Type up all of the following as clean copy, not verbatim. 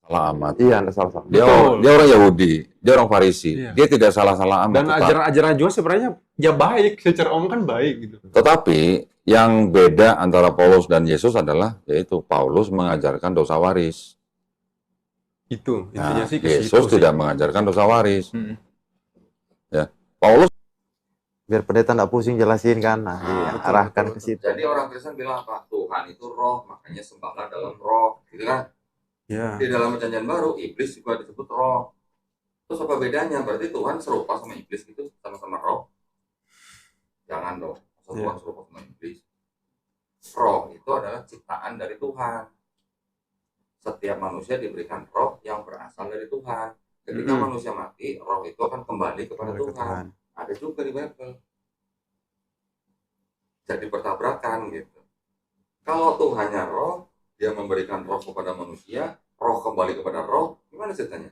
salah amat. Iya, anda salah-salah. Dia orang Yahudi, dia orang Farisi. Iya. Dia tidak salah-salah amat. Dan ajaran-ajaran juga sebenarnya ya baik, secara umum kan baik gitu. Tetapi yang beda antara Paulus dan Yesus adalah yaitu Paulus mengajarkan dosa waris. Itu Nah, intinya sih ke Yesus situ tidak sih. mengajarkan dosa waris. Hmm. Ya, Paulus. Biar pendeta nggak pusing jelasin kan, nah, diarahkan ke situ. Jadi orang Kristen bilang apa? Tuhan itu roh, makanya sembahlah dalam roh, gitu kan? Ya. Di dalam perjanjian baru, iblis juga disebut roh. Terus apa bedanya? Berarti Tuhan serupa sama iblis gitu, sama-sama roh? Jangan dong, masa Tuhan serupa sama iblis. Roh itu adalah ciptaan dari Tuhan. Setiap manusia diberikan roh yang berasal dari Tuhan. Ketika manusia mati, roh itu akan kembali kepada Tuhan. Ada juga di Bible. Jadi bertabrakan gitu. Kalau Tuhannya roh, dia memberikan roh kepada manusia, roh kembali kepada roh, gimana ceritanya?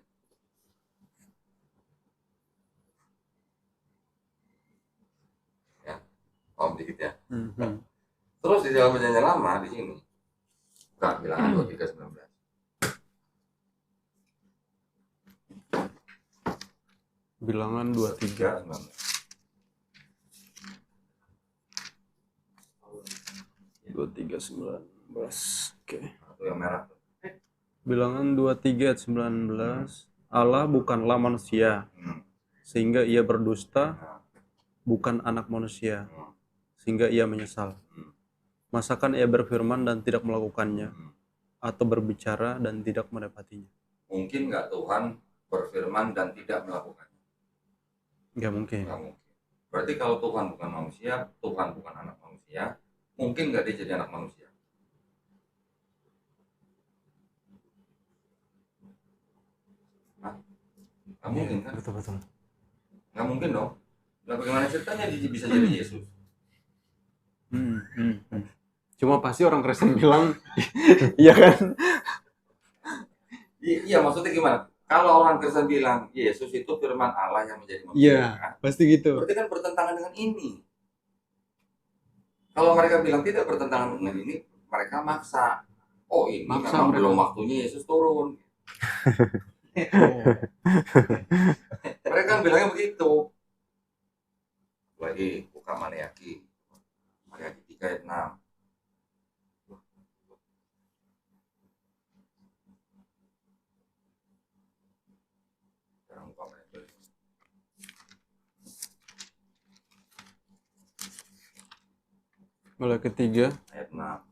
Ya, paham dikit ya. Terus di dalam perjanjian lama di sini, bukan bilangan 23:19. Bilangan 23. 23:19. Oke. Itu yang merah. Bilangan 23 ayat 19. Allah bukanlah manusia sehingga ia berdusta, bukan anak manusia sehingga ia menyesal. Masakan ia berfirman dan tidak melakukannya, atau berbicara dan tidak mendapatinya? Mungkin nggak Tuhan berfirman dan tidak melakukannya? Nggak mungkin. Nggak mungkin. Berarti kalau Tuhan bukan manusia, Tuhan bukan anak manusia, mungkin nggak dia jadi anak manusia? Hah? Nggak mungkin kan? Betul. Nggak mungkin dong. Nah, bagaimana ceritanya dia bisa jadi Yesus? Cuma pasti orang Kristen bilang, iya kan? Iya, maksudnya gimana? Kalau orang Kristen bilang Yesus itu firman Allah yang menjadi manusia, Iya, pasti gitu. berarti kan bertentangan dengan ini. Kalau mereka bilang tidak bertentangan dengan ini, mereka maksa. Oh, ini Maksa memang mereka. belum waktunya Yesus turun. Mereka kan bilangnya begitu. Lagi buka Maleakhi 3 ayat 6. Maleakhi 3 ayat 6.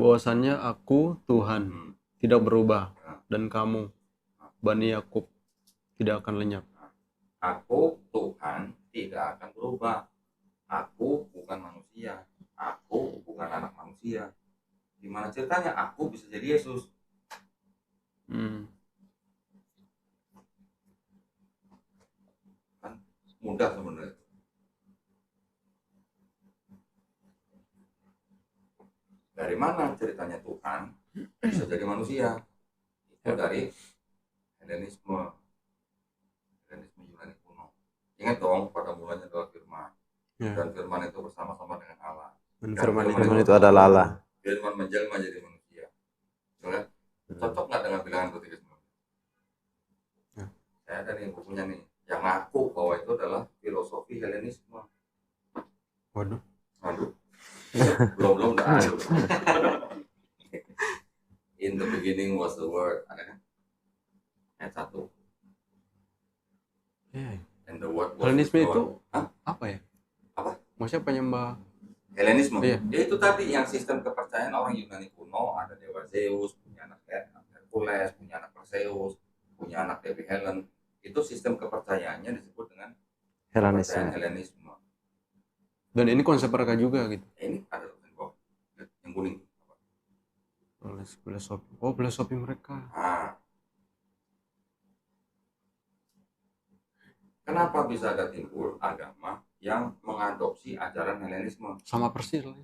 bahwasannya aku Tuhan tidak berubah, dan kamu Bani Yakub tidak akan lenyap. Aku Tuhan tidak akan berubah. Aku bukan manusia. Aku bukan anak manusia. Gimana ceritanya aku bisa jadi Yesus? Kan mudah sebenarnya. Dari mana ceritanya Tuhan bisa jadi manusia? Itu dari Helenisme Yunani kuno. Ingat dong, pada mulanya adalah firman. Dan firman itu bersama-sama dengan Allah. Dan Firman itu adalah Allah. Firman menjelma jadi manusia. Soalnya, cocok nggak dengan bilangan 23:19? Saya ada nih bukunya nih, yang ngaku bahwa itu adalah filosofi Helenisme. Waduh. belum dah. In the beginning was the word, ada kan? Ayat 1. And the word was Helenisme with God. itu Hah? Apa? Maksudnya penyembah Helenisme. Iya. Ya itu tadi yang sistem kepercayaan orang Yunani kuno, ada dewa Zeus, punya anak Hercules, punya anak Perseus, punya anak Dewi Helen. Itu sistem kepercayaannya disebut dengan kepercayaan Helenisme. Dan ini konsep mereka juga gitu. Ini ada tulisan yang kuning. Filosofi mereka. Kenapa bisa ada timbul agama yang mengadopsi ajaran Helenisme? Sama persis lah.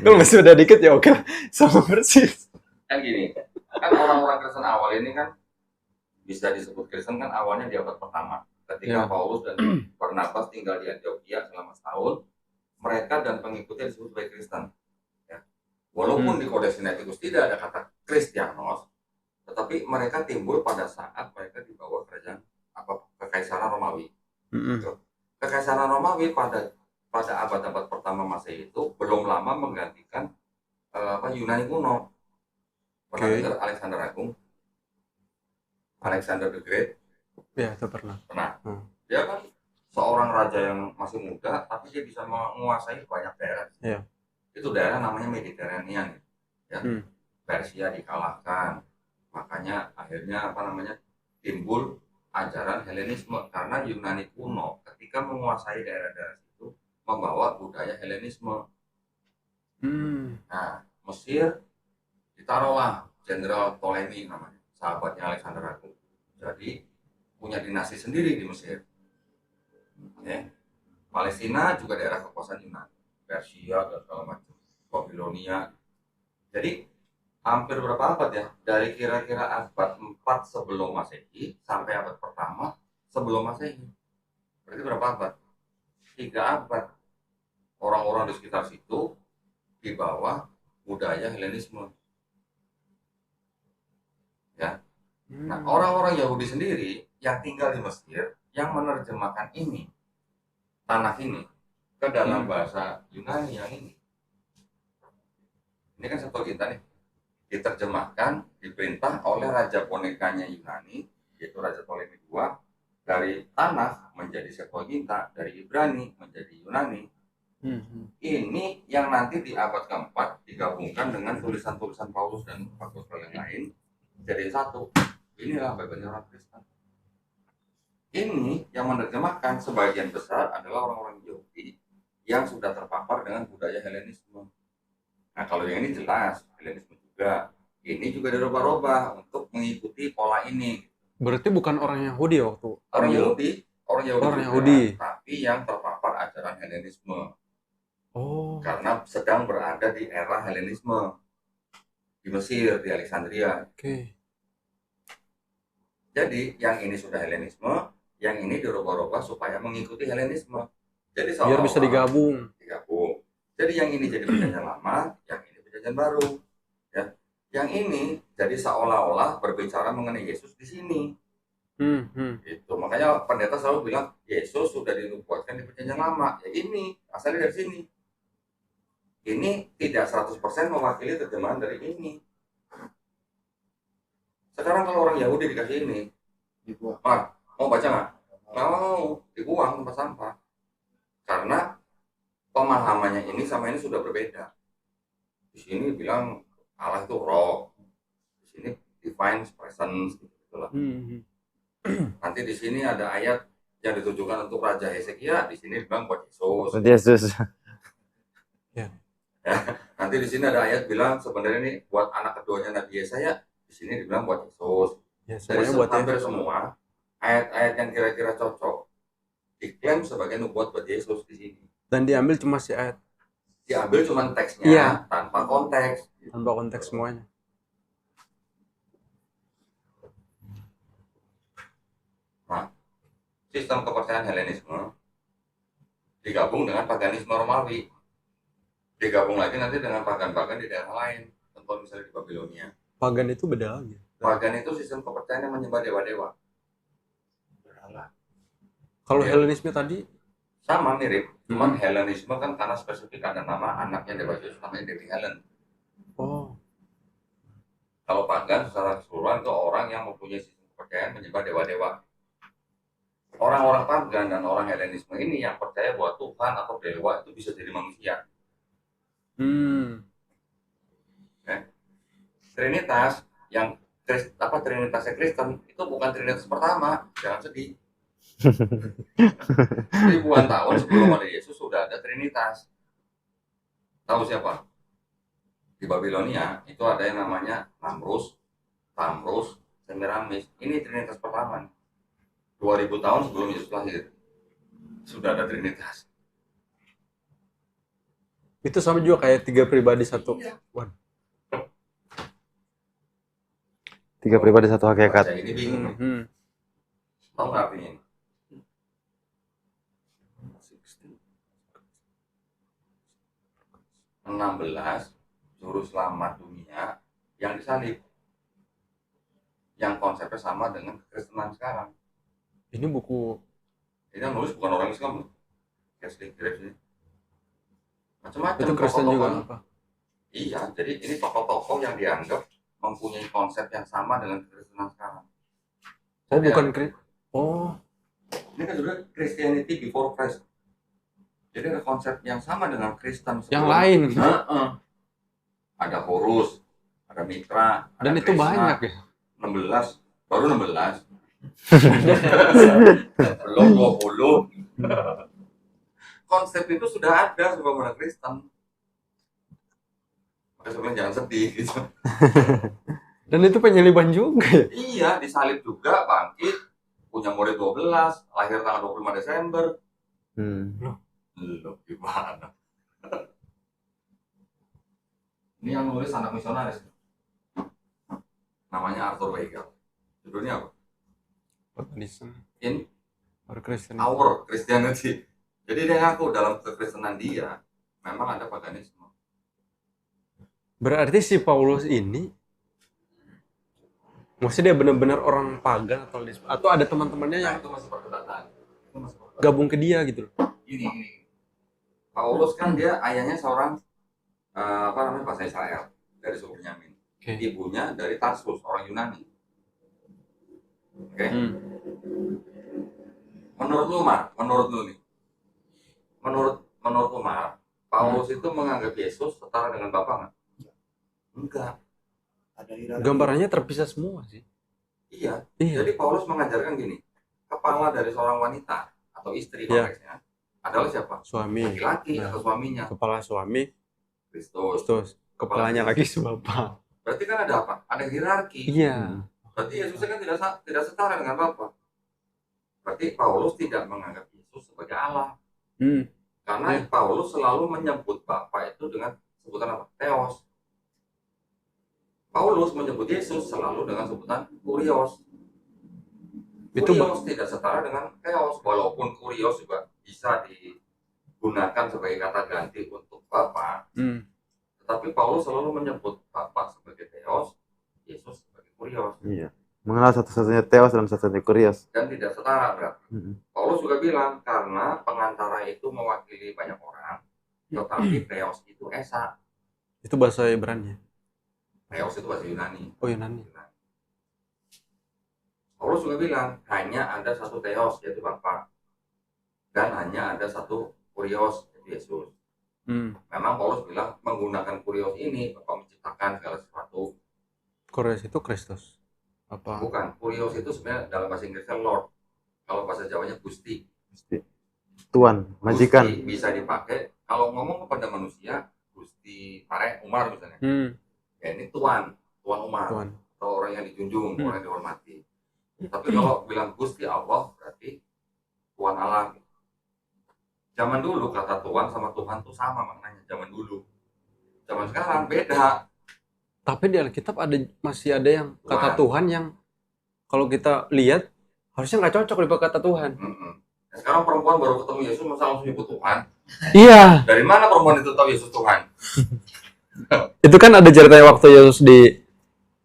Kalau masih udah dikit ya oke, sama persis. Kan gini, kan orang-orang Kristen awal ini kan bisa disebut Kristen kan awalnya di abad pertama. Ketika Paulus dan Barnabas tinggal di Antioquia selama setahun, mereka dan pengikutnya disebut sebagai Kristen. Ya. Walaupun di Codex Sinaiticus tidak ada kata Kristianos, tetapi mereka timbul pada saat mereka di bawah kerajaan Kekaisaran Romawi. Kekaisaran Romawi pada abad-abad pertama Masehi itu belum lama menggantikan Yunani kuno. Pernah dengar Alexander Agung? Alexander the Great? Ya, itu pernah. Dia kan seorang raja yang masih muda, tapi dia bisa menguasai banyak daerah. Yeah. Itu daerah namanya Mediterranean. Ya. Persia dikalahkan, makanya akhirnya timbul ajaran Helenisme karena Yunani kuno ketika menguasai daerah-daerah itu membawa budaya Helenisme. Nah, Mesir ditaruhlah Jenderal Ptolemy namanya, sahabatnya Alexander Agung. Jadi punya dinasti sendiri di Mesir. Ya. Palestina juga daerah kekuasaan Yunani, Persia dan segala macam, Babilonia. Jadi hampir berapa abad ya? Dari kira-kira abad 4 sebelum Masehi sampai abad pertama sebelum Masehi. Berarti berapa abad? 3 abad. Orang-orang di sekitar situ di bawah budaya Helenisme. Ya. Nah, orang-orang Yahudi sendiri yang tinggal di Mesir yang menerjemahkan ini, tanah ini ke dalam bahasa Yunani yang ini. Ini kan Septuaginta nih. Diterjemahkan, diperintah oleh raja bonekanya Yunani, yaitu Raja Ptolemy II, dari Tanakh menjadi Septuaginta, dari Ibrani menjadi Yunani. Ini yang nanti di abad keempat digabungkan dengan tulisan-tulisan Paulus dan apostol yang lain jadi satu. Inilah Bible orang Kristen. Ini yang menerjemahkan sebagian besar adalah orang-orang Yahudi yang sudah terpapar dengan budaya Helenisme. Nah, kalau yang ini jelas Helenisme juga. Ini juga dirubah-rubah untuk mengikuti pola ini. Berarti bukan orang Yahudi waktu? Orang Yahudi juga, tapi yang terpapar ajaran Helenisme. Karena sedang berada di era Helenisme di Mesir, di Alexandria. Jadi yang ini sudah Helenisme, yang ini dirubah-rubah supaya mengikuti Helenisme. Jadi biar bisa digabung. Jadi yang ini jadi perjanjian lama, yang ini perjanjian baru. Ya. Yang ini jadi seolah-olah berbicara mengenai Yesus di sini. Itu makanya pendeta selalu bilang Yesus sudah dinubuatkan di perjanjian lama. Ya ini asalnya dari sini. Ini tidak 100% mewakili terjemahan dari ini. Sekarang kalau orang Yahudi dikasih ini, mau baca nggak? Mau, dibuang tempat sampah. Karena pemahamannya ini sama ini sudah berbeda. Di sini bilang Allah itu roh, di sini divine presence, gitulah. Nanti di sini ada ayat yang ditujukan untuk Raja Hezekia, di sini bilang buat Yesus. Ya. Nanti di sini ada ayat bilang sebenarnya ini buat anak keduanya Nabi Yesaya, di sini dibilang buat Yesus. Jadi hampir semua ayat-ayat yang kira-kira cocok diklaim sebagai nubuat buat Yesus di sini. Dan diambil cuma si ayat. Diambil cuma teksnya, tanpa konteks. Tanpa konteks semuanya. Nah, sistem kepercayaan Helenisme digabung dengan paganisme Romawi. Digabung lagi nanti dengan pagan-pagan di daerah lain, contoh misalnya di Babilonia. Pagan itu beda lagi. Pagan itu sistem kepercayaan yang menyembah dewa-dewa. Kalau Helenisme tadi sama mirip, cuman Helenisme kan karena spesifik ada nama anaknya dewa Zeus namanya Dewi Helen. Kalau pagan secara keseluruhan itu orang yang mempunyai sistem kepercayaan menyembah dewa-dewa. Orang-orang pagan dan orang Helenisme ini yang percaya bahwa Tuhan atau dewa itu bisa jadi manusia. Trinitas yang Trinitasnya Kristen itu bukan Trinitas pertama, jangan sedih. Ribuan tahun sebelum ada Yesus sudah ada Trinitas. Tahu siapa? Di Babilonia itu ada yang namanya Namrus, Tamrus, Semiramis. Ini Trinitas pertama. 2000 tahun sebelum Yesus lahir sudah ada Trinitas. Itu sama juga kayak 3 pribadi satu. Tiga pribadi satu hakikat. Ini bingung nih. Tahu nggak artinya ini? 16 juru selamat dunia yang disalib, yang konsepnya sama dengan kekristenan sekarang. Ini buku Ini yang nulis bukan orang Islam, Catholic Graves ini. Macam-macam itu Kristen juga tokoh-tokoh. apa? Iya, jadi ini tokoh-tokoh yang dianggap mempunyai konsep yang sama dengan kekristenan sekarang. Oh Jadi bukan ya, oh ini kan sebenarnya Christianity before Christ. Jadi ada konsep yang sama dengan Kristen yang sebelum. lain. Heeh. Ada Horus, ada Mitra, ada Dan itu Krishna. banyak ya. 16, baru 16. Belum 20. Konsep itu sudah ada sebelum ada Kristen. Makanya sebenarnya jangan sedih gitu. Dan itu penyeliban juga ya. Iya, disalib juga, bangkit, punya murid 12, lahir tanggal 25 Desember. Loh, gimana? Ini yang nulis anak misionaris. Namanya Arthur Weigel. Judulnya apa? Organisme In or Christian. Our Christianity. Jadi dia ngaku dalam kekristenan dia memang ada paganisme. Berarti si Paulus ini maksudnya dia benar-benar orang pagan atau ada teman-temannya Nah, yang itu masih perdebatan. gabung ke dia gitu loh. Ini. Paulus kan dia ayahnya seorang apa namanya bahasa Israel dari suku Benyamin. Oke. Ibunya dari Tarsus, orang Yunani. Oke. Menurut lu Mar, menurut lu nih. Menurut Umar, Paulus itu menganggap Yesus setara dengan Bapa nggak? Enggak. Ada hierarki. Gambarannya terpisah semua sih. Iya. Iya. Jadi Paulus mengajarkan gini, kepala dari seorang wanita atau istri Iya. konteksnya adalah siapa? Suami, Laki-laki Nah. atau suaminya. kepala suami, Kristus. terus kepalanya lagi si bapak. Berarti kan ada apa? Ada hierarki. Iya. Berarti Yesusnya kan tidak setara dengan Bapa. Berarti Paulus tidak menganggap Yesus sebagai Allah. Karena Iya. Paulus selalu menyebut Bapa itu dengan sebutan apa? Theos. Paulus menyebut Yesus selalu dengan sebutan Kurios. Itu Kurios tidak setara dengan Theos, walaupun Kurios juga bisa digunakan sebagai kata ganti untuk Bapa. Tetapi Paulus selalu menyebut Bapa sebagai Theos, Yesus sebagai Kurios. Iya. Mengenal satu-satunya Theos dan satu-satunya Kurios. Dan tidak setara, berarti. Paulus juga bilang karena pengantara itu mewakili banyak orang, tetapi Theos itu Esa. Itu bahasa Ibrani. Theos itu bahasa Yunani. Oh Yunani. Paulus juga bilang hanya ada satu Theos yaitu Bapa, dan hanya ada satu Kurios yaitu Yesus. Memang Paulus bilang menggunakan Kurios ini Bapa menciptakan segala sesuatu. Kurios itu Kristus. Apa? Bukan, Kurios itu sebenarnya dalam bahasa Inggrisnya Lord. Kalau bahasa Jawanya Gusti. Tuan, majikan. Gusti bisa dipakai kalau ngomong kepada manusia, Gusti Pare Umar misalnya. Ya ini Tuan Umar. Tuhan. Atau orang yang dijunjung, orang yang dihormati. Tapi kalau bilang Gusti Allah berarti Tuhan Allah. Zaman dulu kata Tuhan sama Tuhan tuh sama maknanya zaman dulu. Zaman sekarang beda. Tapi di Alkitab masih ada yang kata Tuhan yang kalau kita lihat harusnya nggak cocok dipakai kata Tuhan. Nah, sekarang perempuan baru ketemu Yesus masa langsung nyebut Tuhan. Iya. Dari mana perempuan itu tahu Yesus Tuhan? Itu kan ada ceritanya waktu Yesus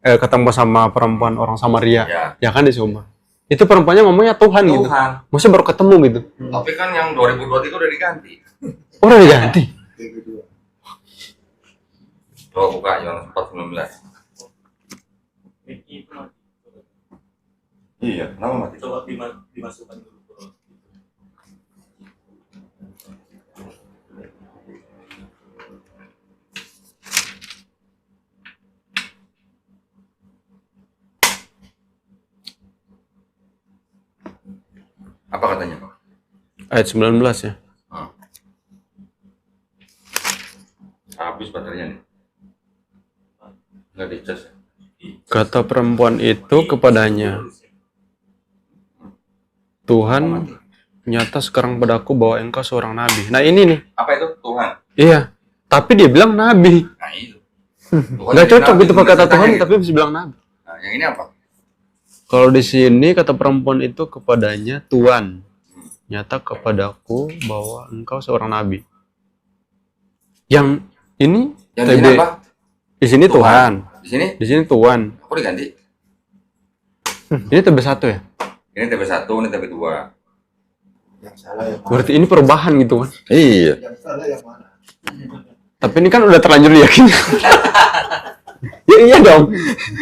ketemu sama perempuan orang Samaria. Ya kan di Sumba. Itu perempuannya ngomongnya Tuhan gitu. Maksudnya baru ketemu gitu. Tapi kan yang 2023 udah diganti. Oh, udah diganti. Coba buka Yohanes 4:19. Iya, kenapa mati? Coba dimasukkan dulu. Apa katanya? Ayat 19 ya. Habis baterainya nih. Nggak dicas. Kata perempuan itu kepadanya, Tuhan nyata sekarang padaku bahwa engkau seorang nabi. Nah ini nih. Apa itu? Tuhan. Iya. Tapi dia bilang nabi. Nah itu. Nggak cocok gitu pakai kata Tuhan, tapi bisa bilang nabi. Nah yang ini apa? Kalau di sini kata perempuan itu kepadanya, Tuhan nyata kepadaku bahwa engkau seorang nabi. Yang ini Yang ini apa? Di sini Tuhan. Di sini Di sini Tuhan. aku diganti. Ini TB1 ya? Ini TB1, ini TB2. Yang salah yang mana? Berarti ini perubahan gitu kan? Iya. Yang salah yang mana? Tapi ini kan udah terlanjur diyakini. Ya iya dong.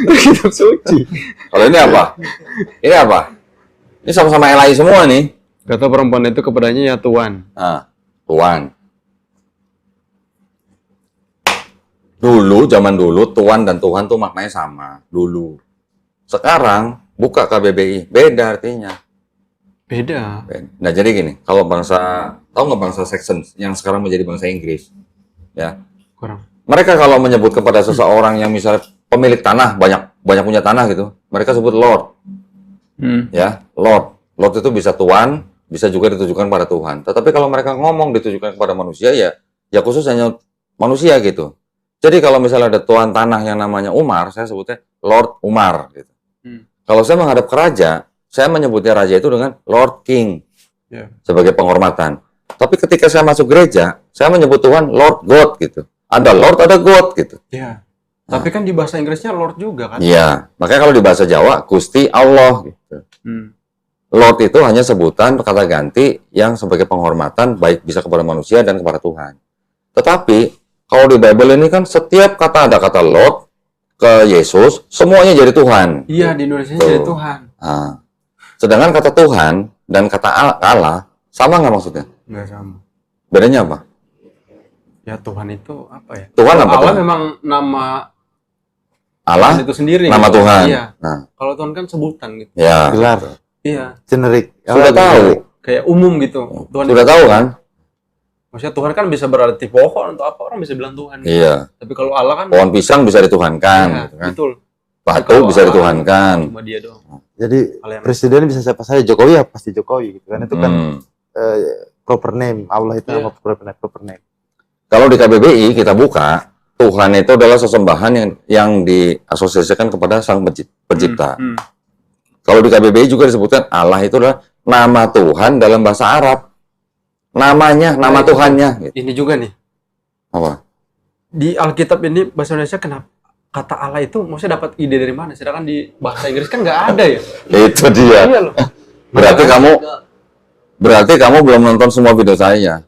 Kitab suci. Kalau ini apa? Ini apa? Ini sama-sama Elai semua nih. Kata perempuan itu kepadanya ya Tuhan. Nah, Tuhan. Dulu, zaman dulu, Tuhan dan Tuhan tuh maknanya sama. Dulu. Sekarang, buka KBBI. Beda artinya. Beda. Nah, jadi gini. Kalau bangsa, tahu nggak bangsa Saxons yang sekarang menjadi bangsa Inggris? Ya. Kurang. Mereka kalau menyebut kepada seseorang yang misalnya pemilik tanah, banyak punya tanah gitu, mereka sebut Lord. Ya, Lord. Lord itu bisa Tuhan, bisa juga ditujukan pada Tuhan. Tetapi kalau mereka ngomong ditujukan kepada manusia, ya khusus hanya manusia gitu. Jadi kalau misalnya ada tuan tanah yang namanya Umar, saya sebutnya Lord Umar. Gitu. Kalau saya menghadap ke raja, saya menyebutnya raja itu dengan Lord King sebagai penghormatan. Tapi ketika saya masuk gereja, saya menyebut Tuhan Lord God gitu. Ada Lord, ada God gitu. Iya. Tapi kan di bahasa Inggrisnya Lord juga kan? Iya. Makanya kalau di bahasa Jawa, Gusti Allah gitu. Lord itu hanya sebutan kata ganti yang sebagai penghormatan baik bisa kepada manusia dan kepada Tuhan. Tetapi kalau di Bible ini kan setiap kata ada kata Lord ke Yesus, semuanya jadi Tuhan. Iya, di Indonesia jadi Tuhan. Nah, sedangkan kata Tuhan dan kata Allah sama nggak maksudnya? Nggak sama. Bedanya apa? Ya Tuhan itu apa ya? Tuhan apa? Allah Tuhan? memang nama Allah, Tuhan itu sendiri. nama gitu. Tuhan. Iya. Nah, Kalau Tuhan kan sebutan gitu. ya. Gelar. Iya. Generik. Sudah tahu. Kayak umum gitu. Tuhan Sudah itu- tahu kan? Maksudnya Tuhan kan bisa berarti pohon atau apa, orang bisa bilang Tuhan. gitu. Iya. Tapi kalau Allah kan Pohon pisang bisa dituhankan, iya, gitu kan? betul. Batu Kalau bisa Allah dituhankan. Cuma dia doang. Jadi Hal yang- presiden bisa siapa saja, Jokowi ya pasti Jokowi gitu kan. Itu kan Hmm. proper name. Allah itu Iya. nama proper name. Kalau di KBBI kita buka, Tuhan itu adalah sesembahan yang diasosiasikan kepada Sang Pencipta. Kalau di KBBI juga disebutkan Allah itu adalah nama Tuhan dalam bahasa Arab. Namanya, nama itu. Tuhannya. Gitu. Ini juga nih. Apa? Di Alkitab ini bahasa Indonesia kenapa kata Allah itu maksudnya dapat ide dari mana? Sedangkan di bahasa Inggris kan nggak ada ya. Itu dia. Iya loh. Berarti kamu belum nonton semua video saya.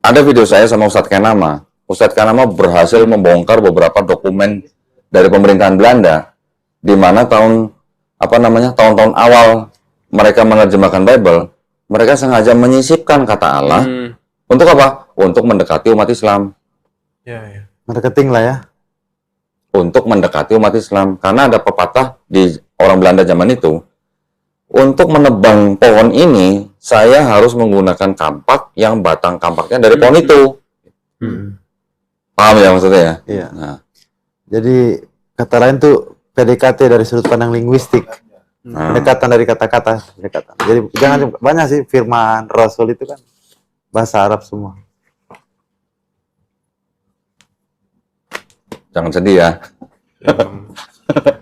Ada video saya sama Ustadz Kenama. Ustadz Kenama berhasil membongkar beberapa dokumen dari pemerintahan Belanda, di mana tahun-tahun awal mereka menerjemahkan Bible, mereka sengaja menyisipkan kata Allah untuk apa? Untuk mendekati umat Islam. Ya. Marketing lah ya. Untuk mendekati umat Islam. Karena ada pepatah di orang Belanda zaman itu, untuk menebang pohon ini, saya harus menggunakan kampak yang batang kampaknya dari pohon itu. Paham ya maksudnya ya? Iya. Nah, Jadi kata lain tuh PDKT dari sudut pandang linguistik. Pendekatan dari kata-kata. Pendekatan. Jadi jangan banyak sih firman Rasul itu kan bahasa Arab semua. jangan sedih ya.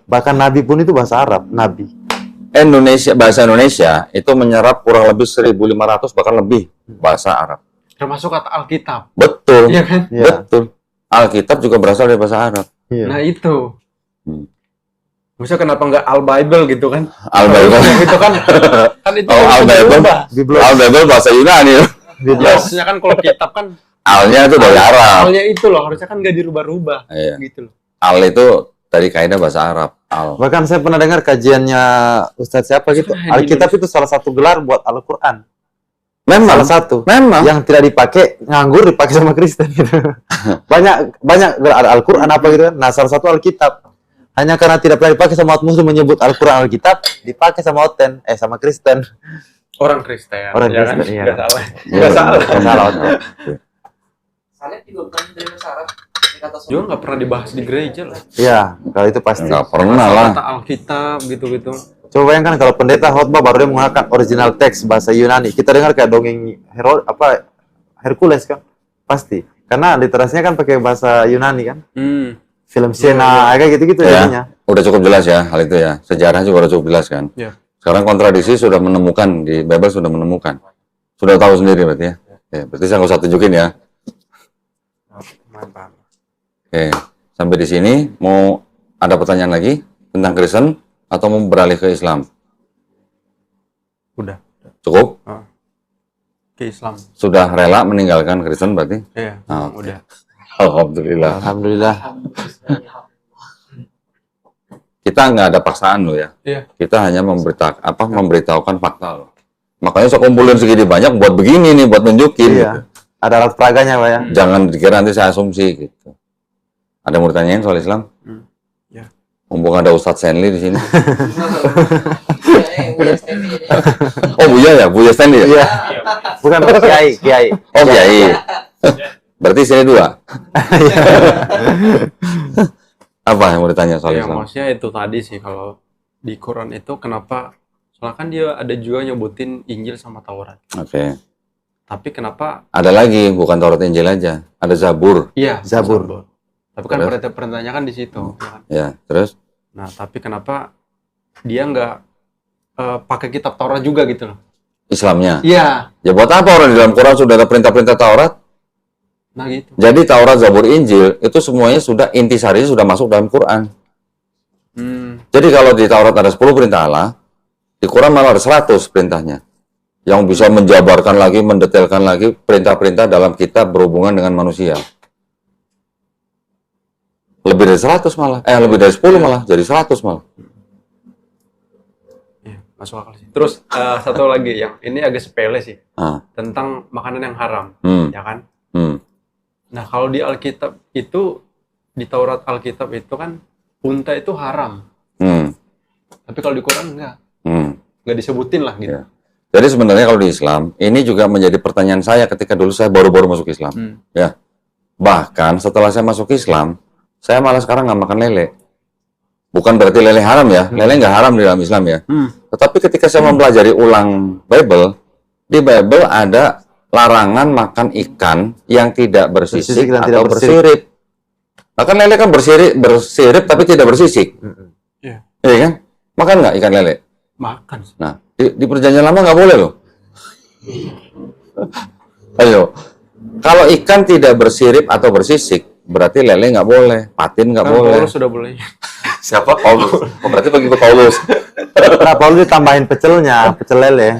Bahkan Nabi pun itu bahasa Arab. Nabi. Bahasa Indonesia itu menyerap kurang lebih 1.500 bahkan lebih bahasa Arab. Termasuk kata Alkitab. Betul. Iya kan? Iya. Betul. Alkitab juga berasal dari bahasa Arab. Iya. Nah itu. Hmm. Maksudnya kenapa nggak Al-Bible gitu kan? Al-Bible. Gitu kan? Kan itu Oh, bisa Al-Bible. dirubah. Biblos. Al-Bible bahasa Yunani. Harusnya kan kalau kitab kan Al-nya itu dari Arab. halnya itu loh, harusnya kan nggak dirubah-rubah. Iya. Gitu loh. Al itu dari kaidah bahasa Arab. Al. Bahkan saya pernah dengar kajiannya Ustadz siapa gitu. Di Alkitab itu salah satu gelar buat Al-Quran. Memang. Salah satu. Memang. Yang tidak dipakai, nganggur dipakai sama Kristen gitu. banyak gelar ada Al-Quran apa gitu kan. Nah, salah satu Alkitab. Hanya karena tidak pernah dipakai sama umat muslim menyebut Al-Quran Alkitab, dipakai sama sama Kristen. Orang Kristen. Orang ya Kristen, kan? iya. Nggak salah. Iya, Nggak salah. Nggak salah. Salib juga bukan dari bahasa Arab. Kata Juga nggak pernah dibahas di gereja lah. Iya, kalau itu pasti. Enggak pernah lah. Kata Alkitab gitu-gitu. Coba bayangkan kalau pendeta khotbah baru dia menggunakan original teks bahasa Yunani. Kita dengar kayak dongeng Hercules kan? Pasti. Karena literasinya kan pakai bahasa Yunani kan? Film Siena, kayak gitu-gitu Ya, jadinya. udah cukup jelas ya hal itu ya. Sejarah juga udah cukup jelas kan. Ya. Sekarang kontradiksi sudah menemukan di Bible sudah menemukan. Sudah tahu sendiri berarti ya. Ya, berarti saya nggak usah tunjukin ya. Mantap. Oke. Sampai di sini, mau ada pertanyaan lagi tentang Kristen atau mau beralih ke Islam? Udah. Cukup? Ke Islam. Sudah rela meninggalkan Kristen berarti? Iya, udah. Alhamdulillah. Alhamdulillah. Kita nggak ada paksaan loh ya. Iya. Kita hanya memberitahukan fakta loh. Makanya saya kumpulin segini banyak buat begini nih, buat nunjukin. Iya. Gitu. Ada alat peraganya, Pak ya. Jangan dikira nanti saya asumsi gitu. Ada yang mau ditanyain soal Islam? Ya. Mumpung ada Ustadz Senli di sini. Udah steady. Oh Buya ya, Buya Stanley ya? Iya. Bukan Kiai. Oh Kiai. Berarti sini 2. Apa yang mau ditanya soal Ya, Islam? maksudnya itu tadi sih, kalau di Quran itu kenapa, soalnya kan dia ada juga nyebutin Injil sama Taurat. Oke. Tapi kenapa? Ada lagi, bukan Taurat Injil aja. Ada Zabur. Iya, Zabur. Tapi kan Terus? perintah-perintahnya kan di situ. Ya kan? Ya, terus? Nah, tapi kenapa dia nggak pakai kitab Taurat juga gitu loh? Islamnya. Iya. Ya buat apa orang di dalam Quran sudah ada perintah-perintah Taurat? Nah gitu. Jadi Taurat, Zabur, Injil itu semuanya sudah intisarinya sudah masuk dalam Quran. Jadi kalau di Taurat ada 10 perintah Allah, di Quran malah ada 100 perintahnya. Yang bisa menjabarkan lagi, mendetailkan lagi perintah-perintah dalam kitab berhubungan dengan manusia. Lebih dari 100 malah. Lebih dari 10 malah, jadi 100 malah. Iya, masuk akal sih. Terus satu lagi yang ini agak sepele sih, Ah. tentang makanan yang haram, ya kan? Nah, kalau di Alkitab itu, di Taurat Alkitab itu kan unta itu haram. Tapi kalau di Quran nggak disebutin lah gitu. Ya. Jadi sebenarnya kalau di Islam, ini juga menjadi pertanyaan saya ketika dulu saya baru-baru masuk Islam. Ya. Bahkan setelah saya masuk Islam, saya malah sekarang nggak makan lele. Bukan berarti lele haram ya, lele nggak haram di dalam Islam ya. Tetapi ketika saya mempelajari ulang Bible, di Bible ada larangan makan ikan yang tidak bersisik dan atau tidak bersirip. Bahkan lele kan bersirip tapi tidak bersisik. Iya. Iya kan? Makan nggak ikan lele? Makan. Nah, di perjanjian lama nggak boleh loh. Ayo, kalau ikan tidak bersirip atau bersisik, berarti lele nggak boleh, patin nggak boleh. Paulus sudah boleh. Siapa? Paulus. Oh, berarti pengikut Paulus. Nah, Paulus ditambahin pecelnya, pecel lele.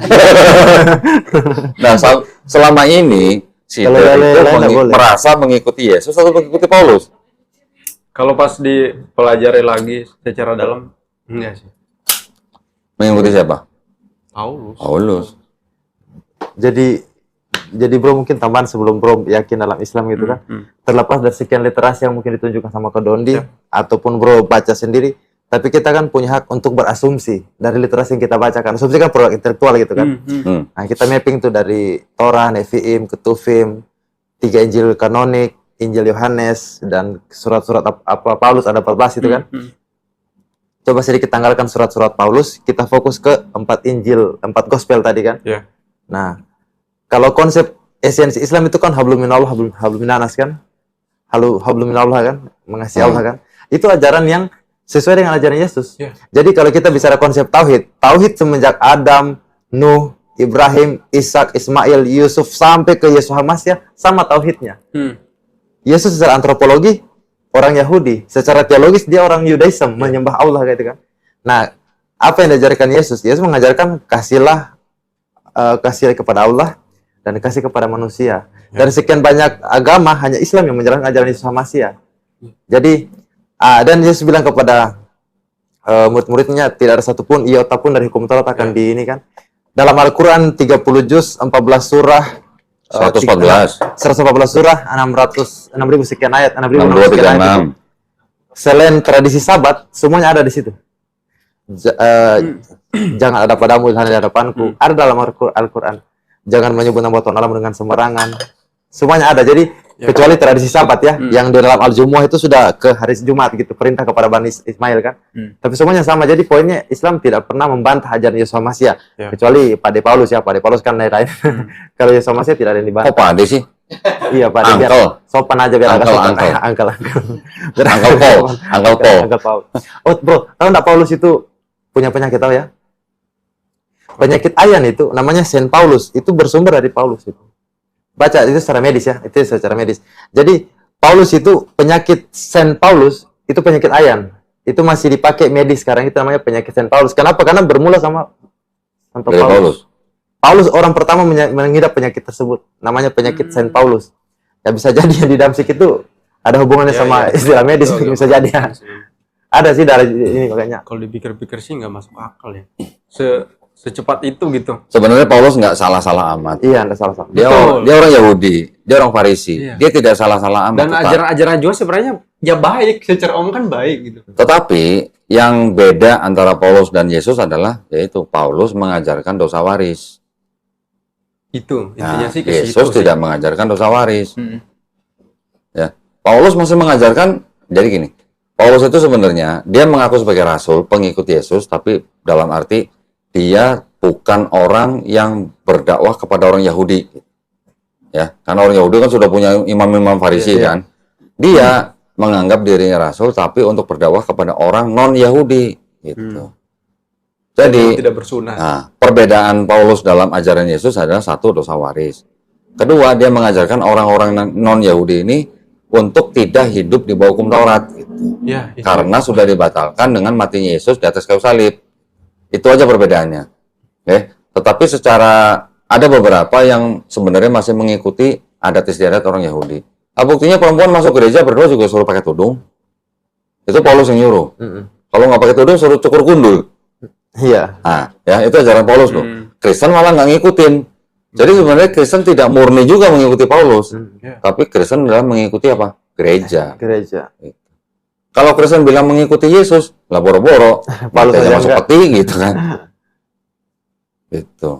Nah, selama ini si Kalau Peter lele itu nggak boleh. merasa mengikuti Yesus atau mengikuti Paulus? Kalau pas dipelajari lagi secara dalam, enggak sih. Mengikuti siapa? Paulus. Paulus. Jadi bro, mungkin tambahan sebelum bro yakin dalam Islam gitu kan. Terlepas dari sekian literasi yang mungkin ditunjukkan sama Kodondi, ataupun bro baca sendiri, tapi kita kan punya hak untuk berasumsi dari literasi yang kita bacakan. Asumsi kan produk intelektual gitu kan. Nah, kita mapping tuh dari Torah, Nevi'im, Ketuvim, 3 Injil kanonik, Injil Yohanes, dan surat-surat apa Paulus ada 14 itu kan. Coba sedikit tanggalkan surat-surat Paulus, kita fokus ke 4 Injil, 4 Gospel tadi kan. Iya. Nah, kalau konsep esensi Islam itu kan hablum minallah, hablum minanas kan. Hablum minallah kan, mengasihi Allah kan. Itu ajaran yang sesuai dengan ajaran Yesus. Yeah. Jadi kalau kita bicara konsep tauhid semenjak Adam, Nuh, Ibrahim, Ishak, Ismail, Yusuf sampai ke Yesus Hamasya sama tauhidnya. Yesus secara antropologi orang Yahudi, secara teologis dia orang Yudaism, menyembah Allah gitu kan. Nah, apa yang diajarkan Yesus? Yesus mengajarkan kasih kepada Allah dan kasih kepada manusia. Dari sekian banyak agama, hanya Islam yang menjalankan ajaran Yesus Hamasya. Jadi, dan Yesus bilang kepada murid-muridnya, tidak ada satupun iota pun dari hukum Taurat akan di ini kan. Dalam Al-Quran 30 juz, 14 surah, 114 surah, 600 6.000 sekian ayat, 6.600 sekian ayat. Itu. Selain tradisi Sabat, semuanya ada di situ. Jangan ada padamu hanya di hadapanku. Ada dalam Al-Quran. Jangan menyebut nama Tuhan Allah dengan sembarangan. Semuanya ada. Jadi kecuali tradisi Sabat ya, yang di dalam Al-Jumu'ah itu sudah ke hari Jumat gitu, perintah kepada Bani Ismail kan. Tapi semuanya sama. Jadi poinnya Islam tidak pernah membantah ajaran Yesus Hamasya. Kecuali Pak De Paulus ya, Pak De Paulus kan lain. Kalau Yesus Hamasya tidak ada yang dibantah. Kok Pak Ade sih? Iya Pak De, biar sopan aja biar agak sopan. Uncle Paul. Oh bro, tahu nggak Paulus itu punya penyakit tahu ya? Penyakit ayan itu namanya Saint Paulus, itu bersumber dari Paulus itu. Baca itu secara medis ya, itu secara medis. Jadi Paulus itu penyakit Saint Paulus itu penyakit ayan. Itu masih dipakai medis sekarang, itu namanya penyakit Saint Paulus. Kenapa? Karena bermula sama Santo Dari Paulus. Paulus orang pertama mengidap penyakit tersebut. Namanya penyakit Saint Paulus. Ya bisa jadi yang di Damsyik itu ada hubungannya sama istilah medis, bisa jadi ya. Ada sih dari ini makanya. Kalau dipikir-pikir sih nggak masuk akal ya. Secepat itu gitu. Sebenarnya Paulus nggak salah-salah amat. Iya, ada salah-salah. Dia orang Yahudi, dia orang Farisi. Iya. Dia tidak salah-salah amat. Dan ajaran-ajaran juga sebenarnya ya baik, secara umum kan baik gitu. Tetapi yang beda antara Paulus dan Yesus adalah yaitu Paulus mengajarkan dosa waris. Itu Nah, intinya sih ke Yesus situ tidak mengajarkan dosa waris. Hmm. Ya, Paulus masih mengajarkan. Jadi gini, Paulus itu sebenarnya dia mengaku sebagai rasul, pengikut Yesus, tapi dalam arti dia bukan orang yang berdakwah kepada orang Yahudi. Ya, karena orang Yahudi kan sudah punya imam-imam Farisi kan. Dia menganggap dirinya rasul, tapi untuk berdakwah kepada orang non-Yahudi. Gitu. Jadi, tidak bersunat. nah, perbedaan Paulus dalam ajaran Yesus adalah satu, dosa waris. Kedua, dia mengajarkan orang-orang non-Yahudi ini untuk tidak hidup di bawah hukum Taurat. Gitu. Ya, itu. Karena sudah dibatalkan dengan matinya Yesus di atas kayu salib. Itu aja perbedaannya. Oke. Tetapi secara ada beberapa yang sebenarnya masih mengikuti adat istiadat orang Yahudi. Nah, buktinya perempuan masuk gereja berdoa juga suruh pakai tudung. Itu Paulus yang nyuruh. Kalau nggak pakai tudung suruh cukur gundul. Iya. Nah, ya itu ajaran Paulus loh. Kristen malah nggak ngikutin. Jadi sebenarnya Kristen tidak murni juga mengikuti Paulus. Tapi Kristen adalah mengikuti apa? Gereja. Gereja. Kalau Kristen bilang mengikuti Yesus, lah boro-boro. Paulus Pakai aja masuk enggak. peti gitu kan. Gitu.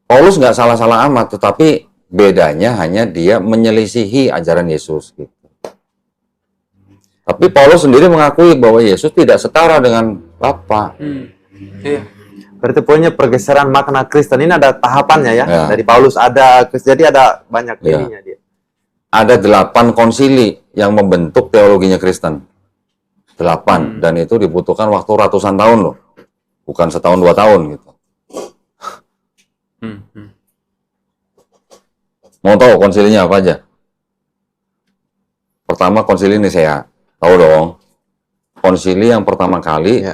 Paulus nggak salah-salah amat, tetapi bedanya hanya dia menyelisihi ajaran Yesus. Gitu. Tapi Paulus sendiri mengakui bahwa Yesus tidak setara dengan Bapa. Iya. Berarti poinnya pergeseran makna Kristen ini ada tahapannya ya. Ya. Dari Paulus ada, jadi ada banyak Ya. ininya dia. Ada 8 konsili yang membentuk teologinya Kristen. 8. Dan itu dibutuhkan waktu ratusan tahun loh. Bukan setahun 2 tahun gitu. Mau tahu konsilinya apa aja? Pertama konsili Nisea. Tahu dong. Konsili yang pertama kali Ya.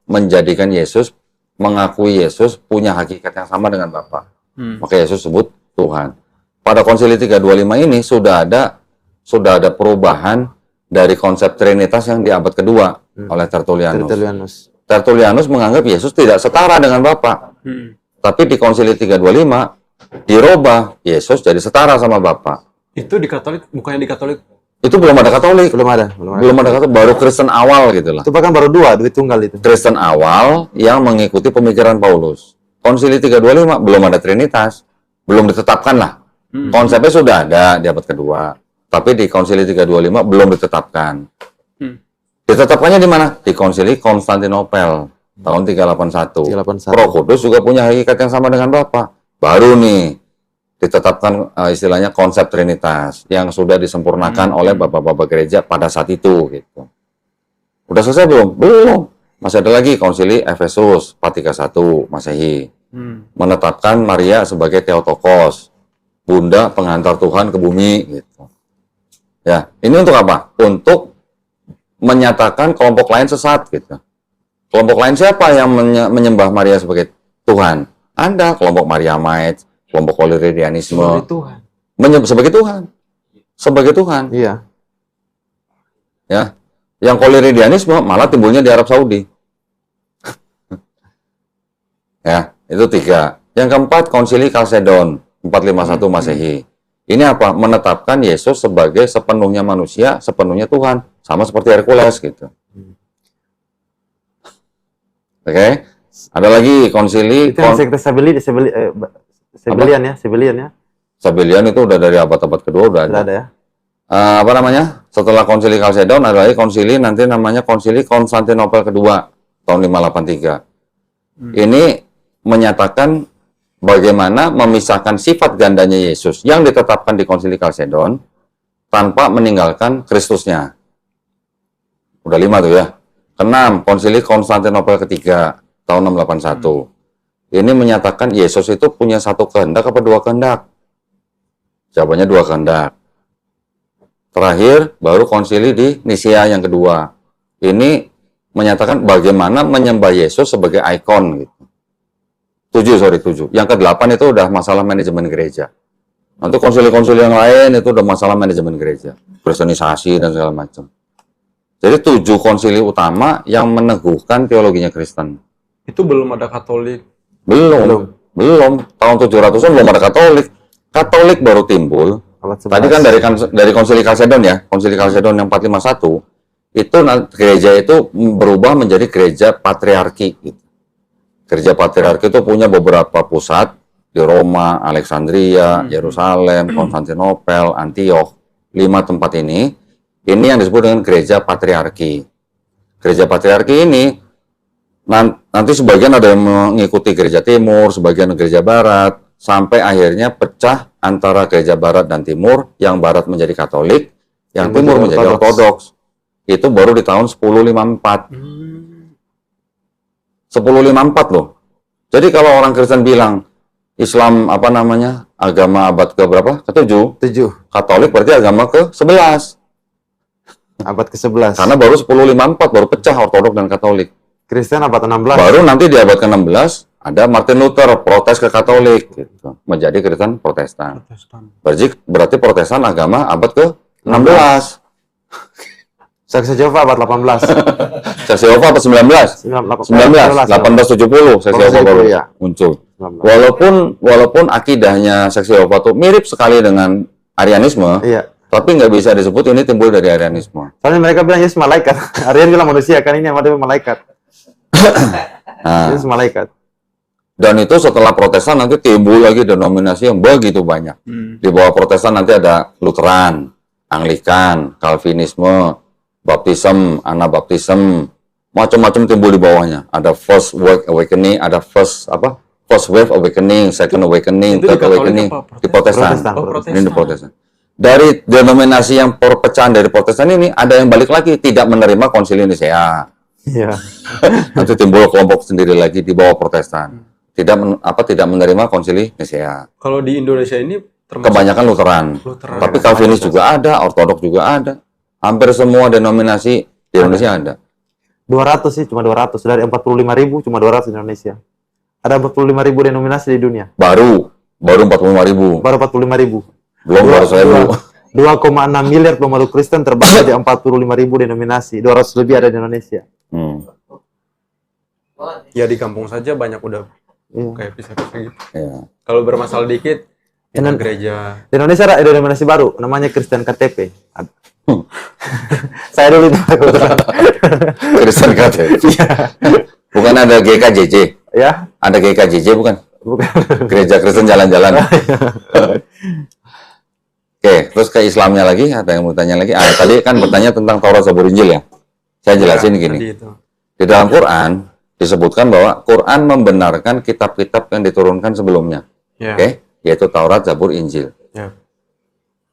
menjadikan Yesus, mengakui Yesus punya hakikat yang sama dengan Bapa. Maka Yesus sebut Tuhan. Pada konsili 325 ini sudah ada perubahan dari konsep Trinitas yang di abad kedua oleh Tertullianus. Tertullianus menganggap Yesus tidak setara dengan Bapa. Tapi di konsili 325 dirubah, Yesus jadi setara sama Bapa. Itu di Katolik, bukannya di Katolik? Itu belum ada Katolik. Belum ada. Belum ada Katolik, baru Kristen awal gitu lah. Itu bahkan baru dua, duit tunggal itu. Kristen awal yang mengikuti pemikiran Paulus. Konsili 325 belum ada Trinitas, belum ditetapkan lah. Konsepnya sudah ada di abad kedua, tapi di Konsili 325 belum ditetapkan. Ditetapkannya di mana? Di Konsili Konstantinopel tahun 381. 381. Roh Kudus juga punya hakikat yang sama dengan Bapa. Baru nih ditetapkan istilahnya konsep Trinitas yang sudah disempurnakan oleh bapak-bapak gereja pada saat itu gitu. Udah selesai belum? Belum. Masih ada lagi Konsili Efesus 431 Masehi. Menetapkan Maria sebagai Theotokos, bunda pengantar Tuhan ke bumi gitu. Ya, ini untuk apa? Untuk menyatakan kelompok lain sesat gitu. Kelompok lain siapa yang menyembah Maria sebagai Tuhan? Ada kelompok Mariamite, kelompok Koliridianisme. Sebagai Tuhan. Sebagai Tuhan. Sebagai Tuhan. Iya. Ya. Yang Koliridianisme malah timbulnya di Arab Saudi. Ya, itu 3. Yang keempat, Konsili Kalsedon 451 Masehi. Ini apa? Menetapkan Yesus sebagai sepenuhnya manusia, sepenuhnya Tuhan, sama seperti Hercules gitu. Oke. Ada lagi konsili Itu yang sekte Sabellian ya. Sabellian itu udah dari abad-abad kedua udah Sudah ada. ada ya. Apa namanya? Setelah konsili Kalsedon ada lagi konsili nanti namanya konsili Konstantinopel kedua tahun 583. Ini menyatakan bagaimana memisahkan sifat gandanya Yesus yang ditetapkan di konsili Kalsedon tanpa meninggalkan Kristusnya. Udah 5 tuh ya. Keenam, konsili Konstantinopel ketiga tahun 681. Ini menyatakan Yesus itu punya satu kehendak apa dua kehendak? Jawabannya dua kehendak. Terakhir baru konsili di Nisia yang kedua. Ini menyatakan bagaimana menyembah Yesus sebagai ikon gitu. 7. Yang ke-8 itu udah masalah manajemen gereja. Nanti konsili-konsili yang lain itu udah masalah manajemen gereja, kristenisasi dan segala macam. Jadi 7 konsili utama yang meneguhkan teologinya Kristen. Itu belum ada Katolik. Belum. Tahun 700-an belum ada Katolik. Katolik baru timbul. Tadi kan dari konsili Kalsedon ya, konsili Kalsedon yang 451, itu gereja itu berubah menjadi gereja patriarki. Gitu. Gereja patriarki itu punya beberapa pusat di Roma, Alexandria, Yerusalem, Konstantinopel, Antioch. 5 tempat ini yang disebut dengan gereja patriarki. Gereja patriarki ini nanti sebagian ada yang mengikuti gereja timur, sebagian gereja barat, sampai akhirnya pecah antara gereja barat dan timur, yang barat menjadi Katolik, yang timur menjadi Ortodoks. Itu baru di tahun 1054. 1054 loh. Jadi kalau orang Kristen bilang Islam agama abad ke berapa? Ke-7. Katolik berarti agama ke-11. Abad ke-11. Karena baru 1054 baru pecah Ortodoks dan Katolik. Kristen abad 16. Baru nanti di abad ke-16 ada Martin Luther protes ke Katolik gitu. Menjadi Kristen Protestan. Berarti Protestan agama abad ke-16. Saksi Jehova abad 18. Saksi Jehova abad 19. 1870 Saksi Jehova baru muncul. Walaupun akidahnya Saksi Jehova itu mirip sekali dengan Arianisme, tapi nggak bisa disebut ini timbul dari Arianisme. Soalnya mereka bilang Yesus malaikat. Arian bilang manusia, kan ini yang malaikat. Yesus malaikat. Dan itu setelah Protestan nanti timbul lagi denominasi yang begitu banyak. Di bawah Protestan nanti ada Lutheran, Anglikan, Calvinisme, Baptism, Anabaptism, macam-macam timbul di bawahnya. Ada First Wave Awakening, ada First Wave Awakening, Second Awakening, Third Awakening di Protestan. Ini di Protestan. Dari denominasi yang perpecahan dari Protestan ini ada yang balik lagi tidak menerima Konsili Nisea. Iya. Nanti timbul kelompok sendiri lagi di bawah Protestan. Tidak menerima Konsili Nisea. Kalau di Indonesia ini kebanyakan Lutheran. Tapi Calvinis juga ada, Ortodoks juga ada. Hampir semua denominasi di Indonesia ada. 200 sih, cuma 200. Dari 45.000 cuma 200 di Indonesia. Ada 45.000 denominasi di dunia. Baru 45.000. Baru 45.000. Belum baru 1.000. 2,6 miliar pemeluk Kristen terbagi di 45.000 denominasi. 200 lebih ada di Indonesia. Ya di kampung saja banyak udah kayak pisah-pisah gitu. Ya. Kalau bermasalah dikit, gereja. Di Indonesia ada denominasi baru, namanya Kristen KTP. Saya dulu itu. Kristen KTP. Bukan ada GKJJ? Ya. Ada GKJJ bukan? Bukan. Gereja Kristen jalan-jalan. Oke, terus ke Islamnya lagi, ada yang mau tanya lagi? Tadi kan bertanya tentang Taurat, Zabur, Injil ya. Saya jelasin gini. Di dalam Quran disebutkan bahwa Quran membenarkan kitab-kitab yang diturunkan sebelumnya. Oke, yaitu Taurat, Zabur, Injil.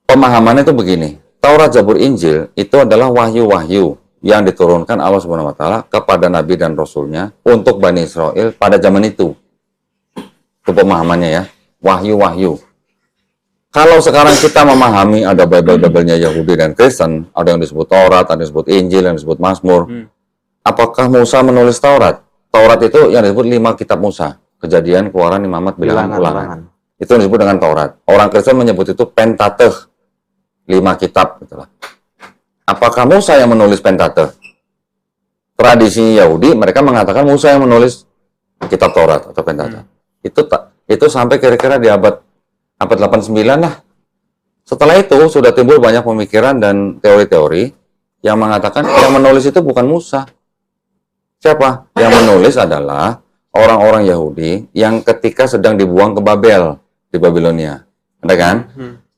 Pemahamannya itu begini. Taurat, Zabur, Injil itu adalah wahyu-wahyu yang diturunkan Allah Subhanahu wa taala kepada nabi dan rasulnya untuk Bani Israel pada zaman itu. Itu pemahamannya ya, wahyu-wahyu. Kalau sekarang kita memahami ada Bible-Bible-nya Yahudi dan Kristen, ada yang disebut Taurat, ada yang disebut Injil, yang disebut Mazmur. Apakah Musa menulis Taurat? Taurat itu yang disebut 5 kitab Musa. Kejadian, Keluaran, Imamat, Bilangan, Ulangan. Itu yang disebut dengan Taurat. Orang Kristen menyebut itu Pentateuch. 5 kitab gitulah. Apakah Musa yang menulis Pentateuch? Tradisi Yahudi mereka mengatakan Musa yang menulis kitab Taurat atau Pentateuch. Itu sampai kira-kira di abad 89 lah. Setelah itu sudah timbul banyak pemikiran dan teori-teori yang mengatakan yang menulis itu bukan Musa. Siapa? Yang menulis adalah orang-orang Yahudi yang ketika sedang dibuang ke Babel di Babilonia. Ada kan?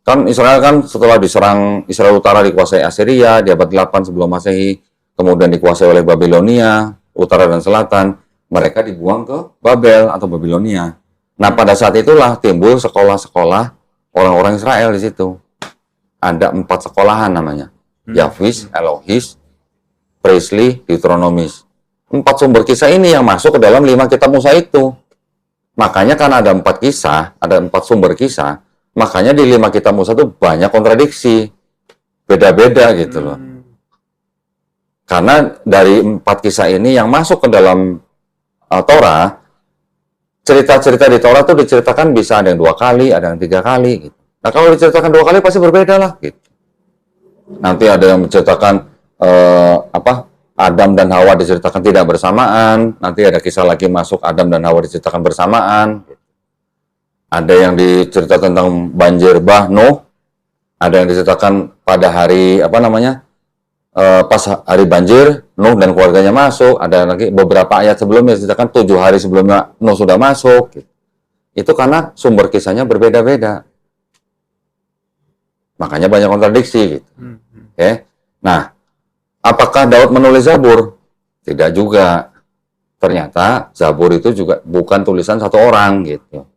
Kan Israel kan setelah diserang, Israel Utara dikuasai Assyria di abad 8 sebelum Masehi, kemudian dikuasai oleh Babilonia, Utara dan Selatan, mereka dibuang ke Babel atau Babilonia. Nah, pada saat itulah timbul sekolah-sekolah orang-orang Israel di situ. Ada 4 sekolahan namanya. Yahwis, Elohis, Priestly, Deuteronomis. 4 sumber kisah ini yang masuk ke dalam 5 kitab Musa itu. Makanya karena ada 4 kisah, ada 4 sumber kisah, makanya di 5 kitab Musa itu banyak kontradiksi. beda-beda gitu loh. Karena dari 4 kisah ini yang masuk ke dalam Torah, cerita-cerita di Torah itu diceritakan bisa ada yang 2 kali, ada yang 3 kali gitu. Nah, kalau diceritakan 2 kali pasti berbeda lah gitu. Nanti ada yang menceritakan Adam dan Hawa diceritakan tidak bersamaan, nanti ada kisah lagi masuk Adam dan Hawa diceritakan bersamaan. Ada yang diceritakan tentang banjir bah Nuh, ada yang diceritakan pada hari pas hari banjir Nuh dan keluarganya masuk, ada lagi beberapa ayat sebelumnya diceritakan 7 hari sebelumnya Nuh sudah masuk. Gitu. Itu karena sumber kisahnya berbeda-beda. Makanya banyak kontradiksi gitu. Oke. Nah, apakah Daud menulis Zabur? Tidak juga. Ternyata Zabur itu juga bukan tulisan satu orang gitu.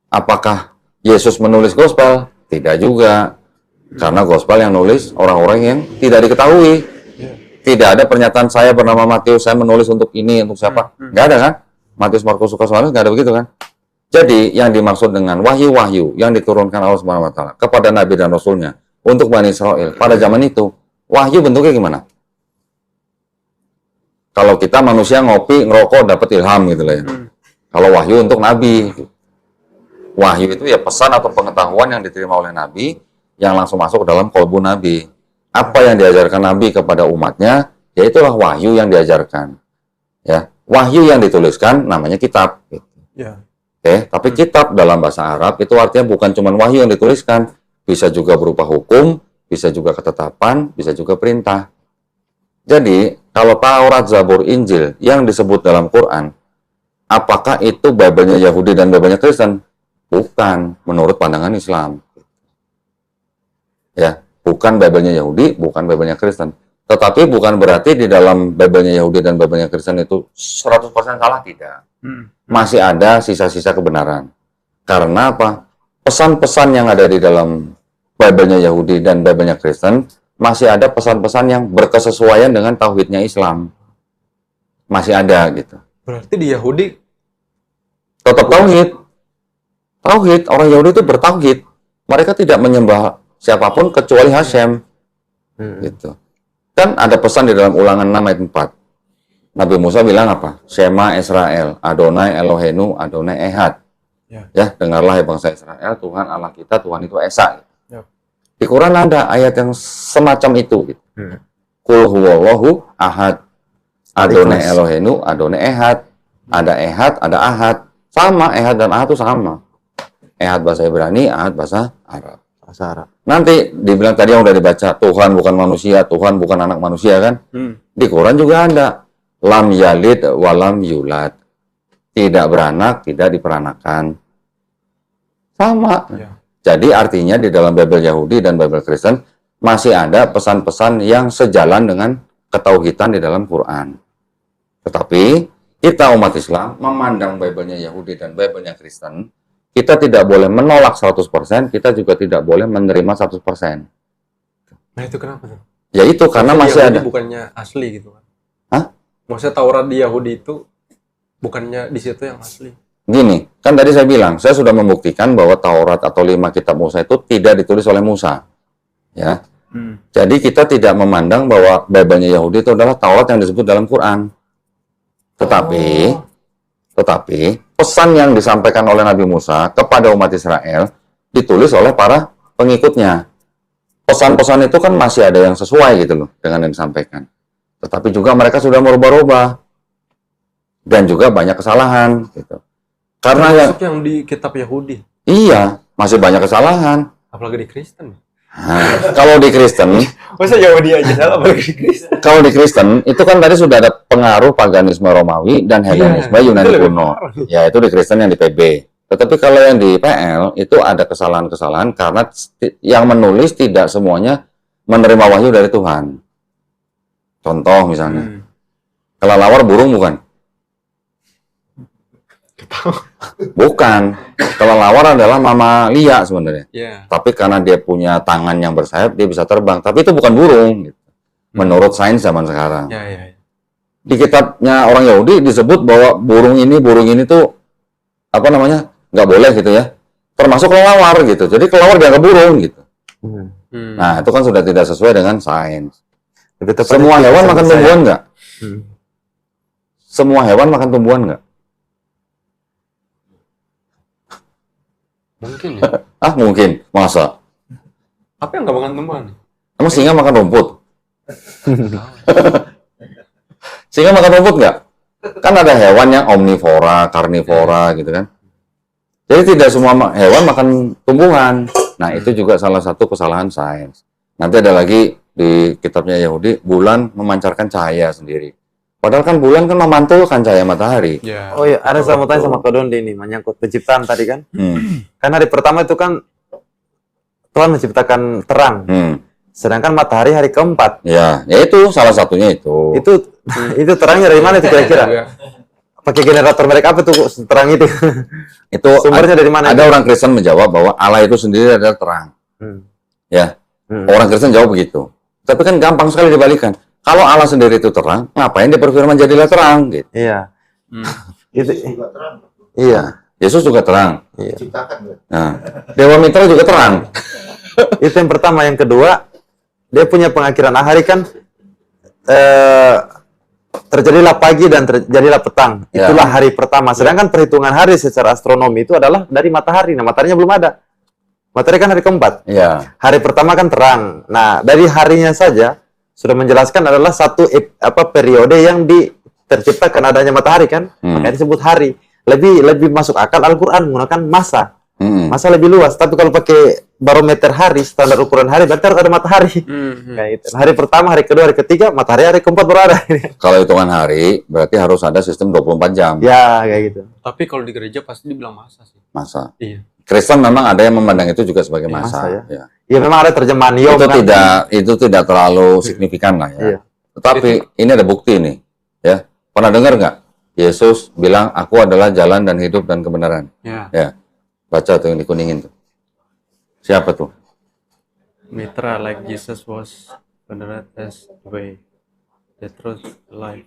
Apakah Yesus menulis gospel? Tidak juga. Karena gospel yang nulis orang-orang yang tidak diketahui. Tidak ada pernyataan saya bernama Matius, saya menulis untuk ini, untuk siapa. Nggak ada kan? Matius, Markus, Lukas, Yohanes nggak ada begitu kan? Jadi yang dimaksud dengan wahyu-wahyu yang diturunkan Allah Subhanahu wa taala kepada nabi dan rasulnya untuk Bani Israel pada zaman itu, wahyu bentuknya gimana? Kalau kita manusia ngopi, ngerokok dapat ilham gitu lah ya. Kalau wahyu untuk nabi. Wahyu itu ya pesan atau pengetahuan yang diterima oleh nabi yang langsung masuk ke dalam kolbu nabi. Apa yang diajarkan nabi kepada umatnya, ya itulah wahyu yang diajarkan. Ya, wahyu yang dituliskan namanya kitab. Ya. Oke, tapi kitab dalam bahasa Arab itu artinya bukan cuma wahyu yang dituliskan, bisa juga berupa hukum, bisa juga ketetapan, bisa juga perintah. Jadi, kalau Taurat, Zabur, Injil yang disebut dalam Quran, apakah itu Bible-nya Yahudi dan Bible-nya Kristen? Bukan, menurut pandangan Islam. Ya, bukan Bible-nya Yahudi, bukan Bible-nya Kristen. Tetapi bukan berarti di dalam Bible-nya Yahudi dan Bible-nya Kristen itu 100% salah, tidak. Masih ada sisa-sisa kebenaran. Karena apa? Pesan-pesan yang ada di dalam Bible-nya Yahudi dan Bible-nya Kristen, masih ada pesan-pesan yang berkesesuaian dengan tauhidnya Islam. Masih ada gitu. Berarti di Yahudi Tetap tauhid. Tauhid, orang Yahudi itu bertauhid. Mereka tidak menyembah siapapun kecuali Hashem. Gitu. Kan ada pesan di dalam Ulangan 6 ayat 4. Nabi Musa bilang apa? Shema Israel, Adonai Elohenu, Adonai Ehad. Ya, dengarlah ya bangsa Israel, Tuhan Allah kita, Tuhan itu Esa. Di Quran ada ayat yang semacam itu. Gitu. Qul huwallahu ahad, Adonai Elohenu, Adonai Ehad. Ada Ehad, ada Ahad. Sama, Ehad dan Ahad itu sama. Ehad bahasa Ibrani, Ahad bahasa Arab. Bahasa Arab. Nanti dibilang tadi yang udah dibaca, Tuhan bukan manusia, Tuhan bukan anak manusia kan? Di Quran juga ada. Lam yalid walam yulad. Tidak beranak, tidak diperanakan. Sama. Ya. Jadi artinya di dalam Bible Yahudi dan Bible Kristen masih ada pesan-pesan yang sejalan dengan ketauhidan di dalam Quran. Tetapi kita umat Islam memandang Bible-nya Yahudi dan Bible-nya Kristen, kita tidak boleh menolak 100%, kita juga tidak boleh menerima 100%. Nah itu kenapa tuh? Ya itu karena masih Yahudi ada. Bukannya asli gitu kan? Hah? Maksudnya Taurat di Yahudi itu bukannya di situ yang asli? Gini, kan tadi saya bilang, saya sudah membuktikan bahwa Taurat atau 5 kitab Musa itu tidak ditulis oleh Musa. Ya. Jadi kita tidak memandang bahwa Bible-nya Yahudi itu adalah Taurat yang disebut dalam Quran. Tetapi pesan yang disampaikan oleh Nabi Musa kepada umat Israel ditulis oleh para pengikutnya. Pesan-pesan itu kan masih ada yang sesuai gitu loh dengan yang disampaikan. Tetapi juga mereka sudah merubah-rubah dan juga banyak kesalahan gitu. Karena yang di kitab Yahudi. Iya, masih banyak kesalahan. Apalagi di Kristen. Nah, kalau di Kristen, masa Yahudi aja salah apalagi di Kristen. Kalau di Kristen itu kan tadi sudah ada pengaruh paganisme Romawi dan Helenisme Yunani kuno. Ya, itu di Kristen yang di PB. Tetapi kalau yang di PL itu ada kesalahan-kesalahan karena yang menulis tidak semuanya menerima wahyu dari Tuhan. Contoh misalnya, kelelawar burung bukan? Bukan. Kelelawar adalah mamalia sebenarnya. Tapi karena dia punya tangan yang bersayap, dia bisa terbang. Tapi itu bukan burung. Gitu. Menurut sains zaman sekarang. Di kitabnya orang Yahudi disebut bahwa burung ini tuh apa namanya? Nggak boleh gitu ya. Termasuk kelelawar gitu. Jadi kelelawar dianggap burung gitu. Nah, itu kan sudah tidak sesuai dengan sains. Lebih tepatnya Semua hewan makan saya. tumbuhan nggak? Hmm. Semua hewan makan tumbuhan nggak? Mungkin ya. Ah, mungkin. Masa? Apa yang nggak makan tumbuhan? Emang singa makan rumput? Singa makan rumput nggak? Kan ada hewan yang omnivora, karnivora gitu kan. Jadi tidak semua hewan makan tumbuhan. Nah, itu juga salah satu kesalahan sains. Nanti ada lagi di kitabnya Yahudi, bulan memancarkan cahaya sendiri. Padahal kan bulan kan memantulkan cahaya matahari. Ya. Oh iya, ada saya mau tanya sama Kak Dondi ini, menyangkut penciptaan tadi kan. Kan hari pertama itu kan Tuhan menciptakan terang. Sedangkan matahari hari keempat. Ya itu salah satunya itu. Itu terangnya dari mana itu kira-kira? Pakai generator mereka apa tuh kok terang itu? Itu Sumbernya dari mana? Ada orang Kristen menjawab bahwa Allah itu sendiri adalah terang. Ya, orang Kristen jawab begitu. Tapi kan gampang sekali dibalikan. Kalau Allah sendiri itu terang, ngapain dia berfirman jadilah terang? Gitu. Iya. Itu. juga terang. Iya. Yesus juga terang. Iya. Ciptakan ya. Nah, Dewa Mitra juga terang. Itu yang pertama. Yang kedua, dia punya pengakhiran hari kan terjadilah pagi dan terjadilah petang. Ya. Itulah hari pertama. Sedangkan perhitungan hari secara astronomi itu adalah dari matahari. Nah, mataharinya belum ada. Matahari kan hari keempat. Ya. Hari pertama kan terang. Nah, dari harinya saja sudah menjelaskan adalah satu periode yang terciptakan adanya matahari kan. Makanya disebut hari. Lebih masuk akal Al-Qur'an menggunakan masa. Masa lebih luas. Tapi kalau pakai barometer hari, standar ukuran hari, berarti harus ada matahari. Kayak itu. Hari pertama, hari kedua, hari ketiga, matahari hari keempat baru ada. Kalau hitungan hari, berarti harus ada sistem 24 jam. Ya, kayak gitu. Tapi kalau di gereja pasti dibilang masa sih. Masa. Iya. Kristen memang ada yang memandang itu juga sebagai masa. Masa, ya. Ya. Ya memang ada terjemahan Yom Itu kan. tidak terlalu signifikan lah ya. Iya. Tetapi ini ada bukti nih, ya. Pernah dengar nggak? Yesus bilang, aku adalah jalan dan hidup dan kebenaran. Ya. Ya. Baca tuh yang dikuningin tuh. Siapa tuh? Mitra like Jesus was venerate as the way, the truth, the light,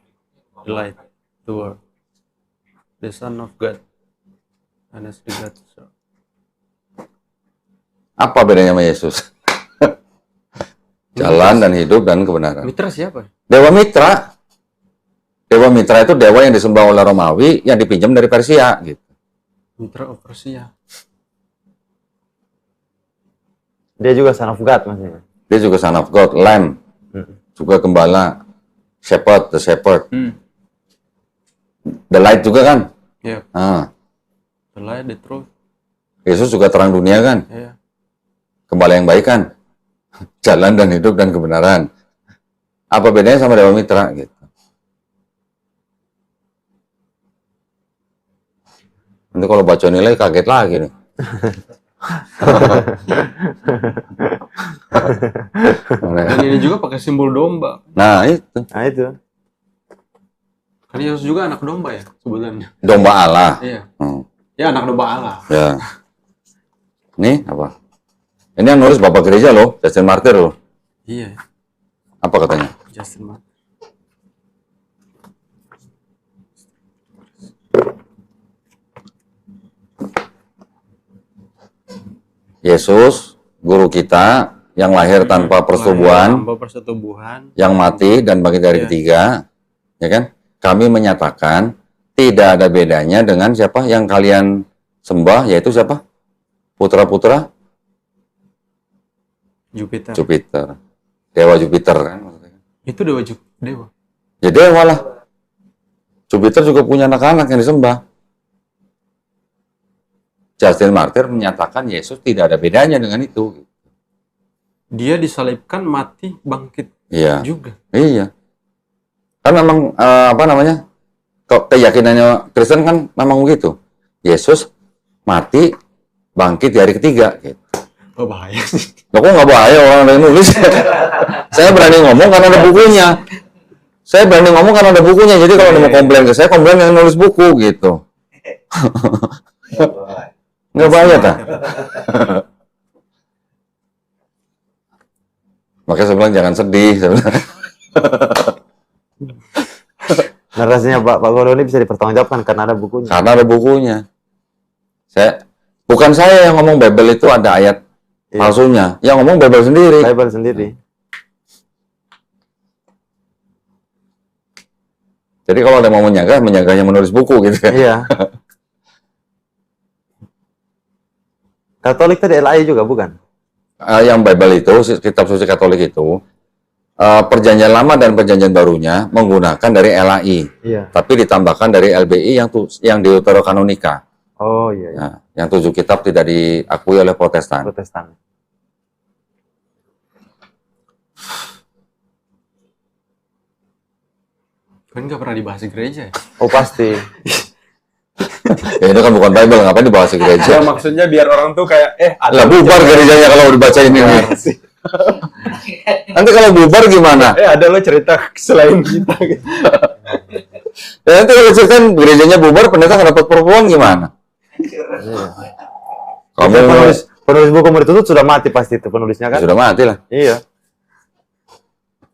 the world, the Son of God, and as the God. Apa bedanya sama Yesus? Jalan dan hidup dan kebenaran. Mitra siapa? Dewa Mitra. Dewa Mitra itu dewa yang disembah oleh Romawi yang dipinjam dari Persia gitu. Mitra of Persia. Dia juga son of God maksudnya. Dia juga son of God, lamb. Juga gembala. Shepherd, the shepherd. The light juga kan? Ya. The light, the truth. Yesus juga terang dunia kan? Ya. Gembala yang baik kan? Jalan dan hidup dan kebenaran. Apa bedanya sama Dewa Mitra gitu? Nanti kalau baca nilai kaget lagi nih. Dan ini juga pakai simbol domba. Nah itu. Nah itu. Kan Yesus juga anak domba ya sebenarnya. Domba Allah. Iya. Ya anak domba Allah. Ya. Ini apa? Ini yang nulis Bapak Gereja loh, Justin Martyr loh. Iya. Apa katanya? Justin Martyr. Yesus, guru kita yang lahir tanpa persetubuhan, Tanpa persetubuhan. yang mati dan bangkit dari ketiga, ya kan? Kami menyatakan tidak ada bedanya dengan siapa yang kalian sembah, yaitu siapa? Putra-putra Jupiter. Jupiter, dewa Jupiter kan? Itu dewa dewa. Ya dewa lah. Jupiter juga punya anak-anak yang disembah. Justin Martyr menyatakan Yesus tidak ada bedanya dengan itu. Dia disalibkan, mati, bangkit Iya. juga. Iya. Kan memang apa namanya? Keyakinannya Kristen kan memang begitu. Yesus mati, bangkit di hari ketiga gitu. Oh bahaya sih. Loh, kok nggak bahaya orang ada yang nulis? Saya berani ngomong karena ada bukunya. Saya berani ngomong karena ada bukunya. Jadi kalau ada mau komplain ke saya, komplain yang nulis buku gitu. Nggak bahaya tak? Makanya saya bilang jangan sedih. Saya bilang. Narasinya Pak Godo ini bisa dipertanggungjawabkan karena ada bukunya. Karena ada bukunya. Bukan saya yang ngomong, Bible itu ada ayat palsunya. Yang ngomong Bible sendiri. Bible sendiri. Jadi kalau ada yang mau menyaganya menulis buku gitu kan. Iya. Katolik tadi LAI juga bukan? Yang Bible itu, kitab suci Katolik itu, Perjanjian Lama dan Perjanjian Barunya menggunakan dari LAI, tapi ditambahkan dari LBI yang Deuterokanonika. Oh iya. Nah, yang 7 kitab tidak diakui oleh Protestan. Kan nggak pernah dibahas di gereja ya? Oh pasti. Ya itu kan bukan Bible, ngapain dibahas di gereja? Ya maksudnya biar orang tuh kayak Lah bubar gerejanya kalau dibaca ini. Nanti kalau bubar gimana? ada lo cerita selain kita gitu. Ya, nanti kalau cerita gerejanya bubar, pendeta nggak dapat perempuan gimana? Kamu penulis buku murid itu sudah mati pasti itu penulisnya kan? sudah mati lah. Iya.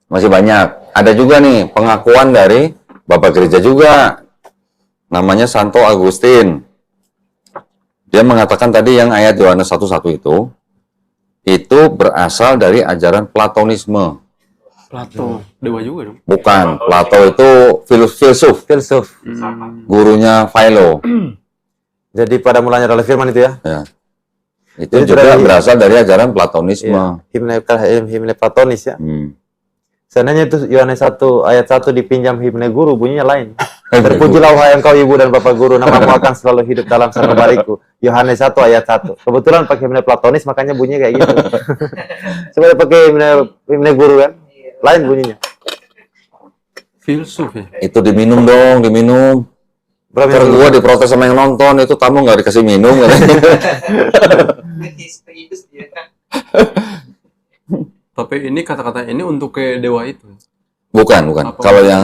Masih banyak. Ada juga nih pengakuan dari Bapak Gereja juga. Namanya Santo Agustin. Dia mengatakan tadi yang ayat Yohanes 1:1 itu berasal dari ajaran Platonisme. Plato, dewa juga dong. Bukan, Plato itu filsuf. Gurunya Philo. Jadi pada mulanya adalah firman itu ya? Ya. Itu Jadi juga dari- berasal dari ajaran Platonisme. Himne Platonis ya. Seandainya itu Yohanes 1 ayat 1 dipinjam himne guru, bunyinya lain. Terpujilah wahai engkau ibu dan bapak guru, namamu akan selalu hidup dalam sanubariku. Yohanes 1 ayat 1. Kebetulan pakai himne Platonis makanya bunyinya kayak gitu. Sebenarnya pakai himne guru kan, lain bunyinya. Filsuf ya? Itu diminum dong, diminum. Berapa Terus yang gua diprotes sama yang nonton, itu tamu nggak dikasih minum. Spiritus dia. Tapi ini kata-kata ini untuk ke dewa itu. Bukan. Apa? Kalau yang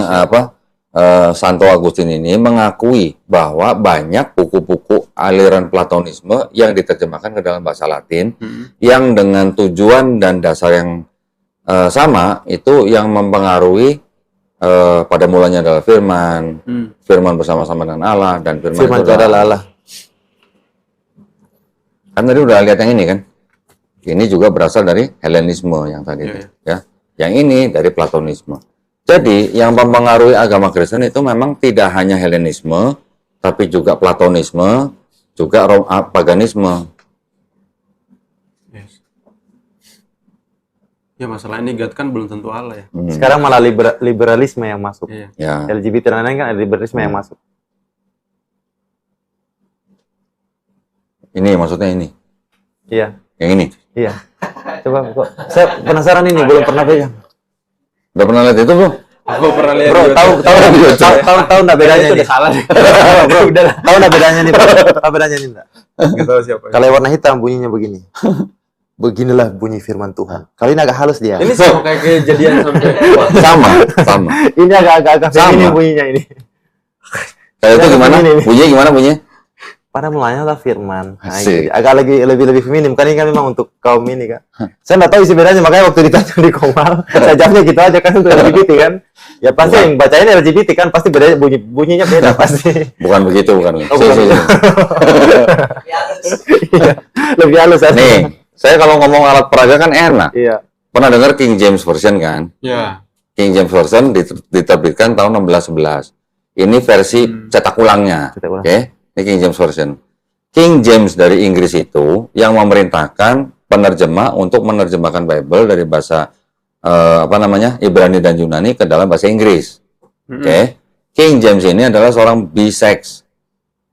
Santo Agustin ini mengakui bahwa banyak buku-buku aliran Platonisme yang diterjemahkan ke dalam bahasa Latin yang dengan tujuan dan dasar yang sama itu yang mempengaruhi pada mulanya adalah firman, firman bersama-sama dengan Allah dan firman itu adalah Allah. Kan tadi udah lihat yang ini kan? Ini juga berasal dari Helenisme yang tadi, ya. Yang ini dari Platonisme. Jadi, yang mempengaruhi agama Kristen itu memang tidak hanya Helenisme, tapi juga Platonisme, juga paganisme. Yes. Ya masalah ini God kan belum tentu Allah ya. Sekarang malah liberalisme yang masuk. Iya. Ya. LGBT dan lain-lain kan liberalisme yang masuk. Ini maksudnya ini. Iya. Yang ini. Iya. Coba kok. Saya penasaran ini, belum pernah pegang. Udah pernah lihat itu belum? Aku pernah lihat. Bro, tahu enggak bedanya Itu nih? udah salah deh. Bro, tahu enggak bedanya nih, Bro? Apa bedanya nih, enggak? Nggak tahu siapa. Kalau yang warna hitam bunyinya begini. Beginilah bunyi firman Tuhan. Kali ini agak halus dia. Ini sama kayak kejadian sampai Sama. Ini agak feminin bunyinya ini. Kayak itu gimana? Ini. Bunyinya gimana bunyinya? Pada mulanya lah firman. Nah, Asik. agak lebih feminim kan ini kan memang untuk kaum ini kan. Saya nggak tahu isi bedanya makanya waktu ditanya di Komal, saya jawabnya gitu aja kan untuk LGBT kan. Ya pasti yang bacain LGBT kan pasti bedanya bunyinya beda pasti. Bukan begitu, bukan. Oh, bukan. Sini. Iya, lebih halus kan. Nih, saya kalau ngomong alat peraga kan enak. Iya. Pernah dengar King James Version kan? ya. King James Version diterbitkan tahun 1611. Ini versi cetak ulangnya. Cetak ulang. Oke, ini King James Version. King James dari Inggris itu yang memerintahkan penerjemah untuk menerjemahkan Bible dari bahasa Ibrani dan Yunani ke dalam bahasa Inggris. Oke. King James ini adalah seorang bisex.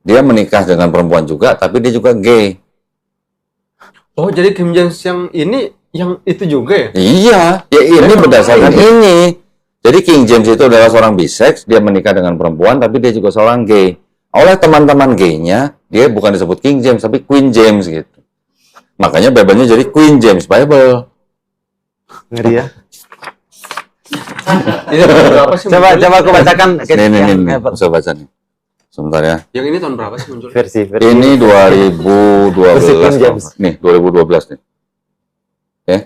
Dia menikah dengan perempuan juga, tapi dia juga gay. Oh, jadi King James yang ini yang itu juga ya? Iya, ya ini berdasarkan ini. Jadi King James itu adalah seorang bisex, dia menikah dengan perempuan, tapi dia juga seorang gay. Oleh teman-teman gay-nya, dia bukan disebut King James, tapi Queen James gitu. Makanya Bible-nya jadi Queen James Bible. Ngeri ya. Ini tahun berapa sih? Coba munculnya? aku bacakan Nih, saya baca nih. Sebentar ya. Yang ini tahun berapa sih munculnya? versi. Ini 2012. Versi King James. Nih, 2012 nih. Oke.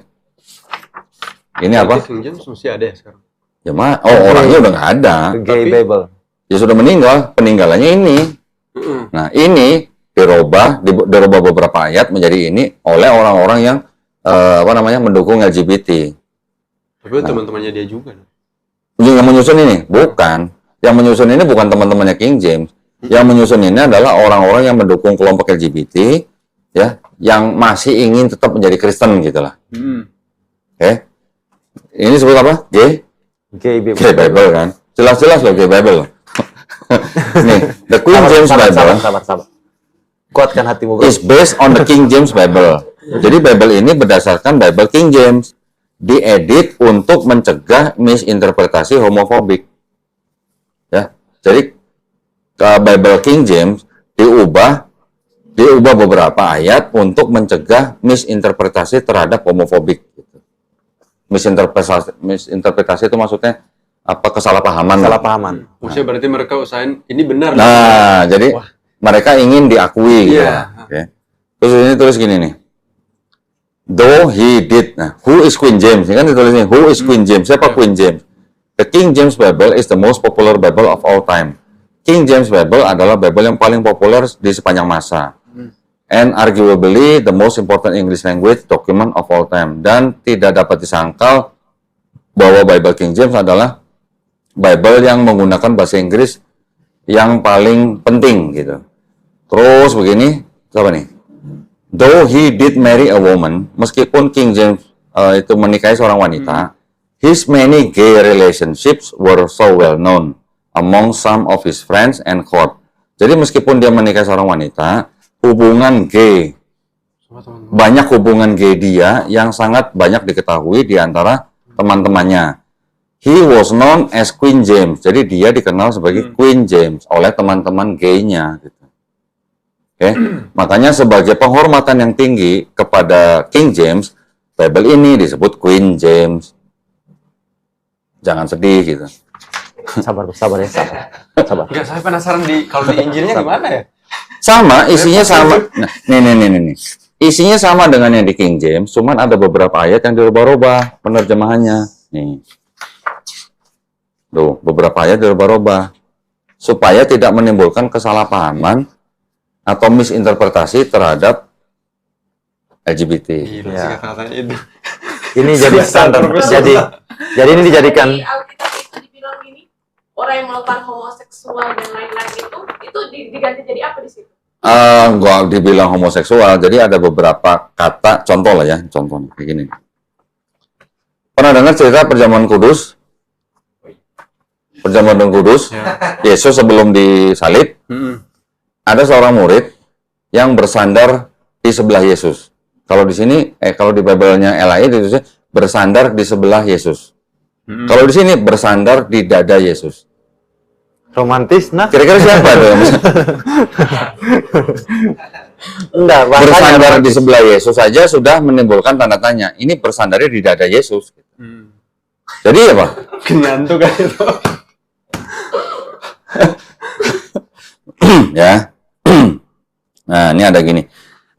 Ini apa? King James masih ada ya sekarang. Ya, orangnya udah nggak ada. Gay Tapi- Bible. Ya sudah meninggal, peninggalannya ini. Nah, ini dirubah beberapa ayat menjadi ini oleh orang-orang yang mendukung LGBT. Tapi teman-temannya dia juga. Yang menyusun ini bukan, yang menyusun ini bukan teman-temannya King James. Yang menyusun ini adalah orang-orang yang mendukung kelompok LGBT, ya, yang masih ingin tetap menjadi Kristen gitulah. Oke. Ini disebut apa? Gay Bible kan? Jelas-jelas loh Gay Bible. Nih, the King James Bible. Sabar. Kuatkan hatimu, bro. Is based on the King James Bible. Jadi Bible ini berdasarkan Bible King James, diedit untuk mencegah misinterpretasi homofobik. Ya, jadi Bible King James diubah beberapa ayat untuk mencegah misinterpretasi terhadap homofobik. Misinterpretasi itu maksudnya apa? Kesalahpahaman. Maksudnya berarti mereka usahain ini benar. Nah, jadi mereka ingin diakui. Gitu. Okay. Terus ini tulis gini nih. Though he did. Nah, who is Queen James? Ini kan ditulisnya who is Queen James? Siapa Queen James? The King James Bible is the most popular Bible of all time. King James Bible adalah Bible yang paling populer di sepanjang masa. And arguably the most important English language document of all time. Dan tidak dapat disangkal bahwa Bible King James adalah Bible yang menggunakan bahasa Inggris yang paling penting gitu. Terus begini, apa nih? Though he did marry a woman, meskipun King James itu menikahi seorang wanita, his many gay relationships were so well known among some of his friends and court. Jadi meskipun dia menikahi seorang wanita, banyak hubungan gay dia yang sangat banyak diketahui di antara teman-temannya. He was known as Queen James. Jadi dia dikenal sebagai Queen James oleh teman-teman gay-nya. Gitu. Okay? Makanya sebagai penghormatan yang tinggi kepada King James, Bible ini disebut Queen James. Jangan sedih gitu. Sabar ya. Enggak, saya penasaran kalau di Injilnya gimana ya? Sama, isinya sama. Nah, nih. Isinya sama dengan yang di King James, cuman ada beberapa ayat yang dirubah-rubah penerjemahannya. Nih. Tuh, beberapa ayat dirubah-rubah supaya tidak menimbulkan kesalahpahaman atau misinterpretasi terhadap LGBT. Ya. Ini jadi standar. Jadi ini dijadikan di Alkitab itu dibilang gini, orang yang melakukan homoseksual dan lain-lain itu diganti jadi apa di situ? Nggak dibilang homoseksual, jadi ada beberapa kata, contoh lah ya, contohnya kayak gini. Pernah dengar cerita perjamuan kudus? Perjamuan kudus, Yesus sebelum disalib, ada seorang murid yang bersandar di sebelah Yesus. Kalau di sini, kalau di Bible-nya LAI itu bersandar di sebelah Yesus. Kalau di sini bersandar di dada Yesus. romantis, nah. Kira-kira siapa tuh? Enggak, bersandar di sebelah Yesus saja sudah menimbulkan tanda tanya. Ini bersandarnya di dada Yesus. Jadi apa? Kenyantu kan itu. Ya. Nah, ini ada gini.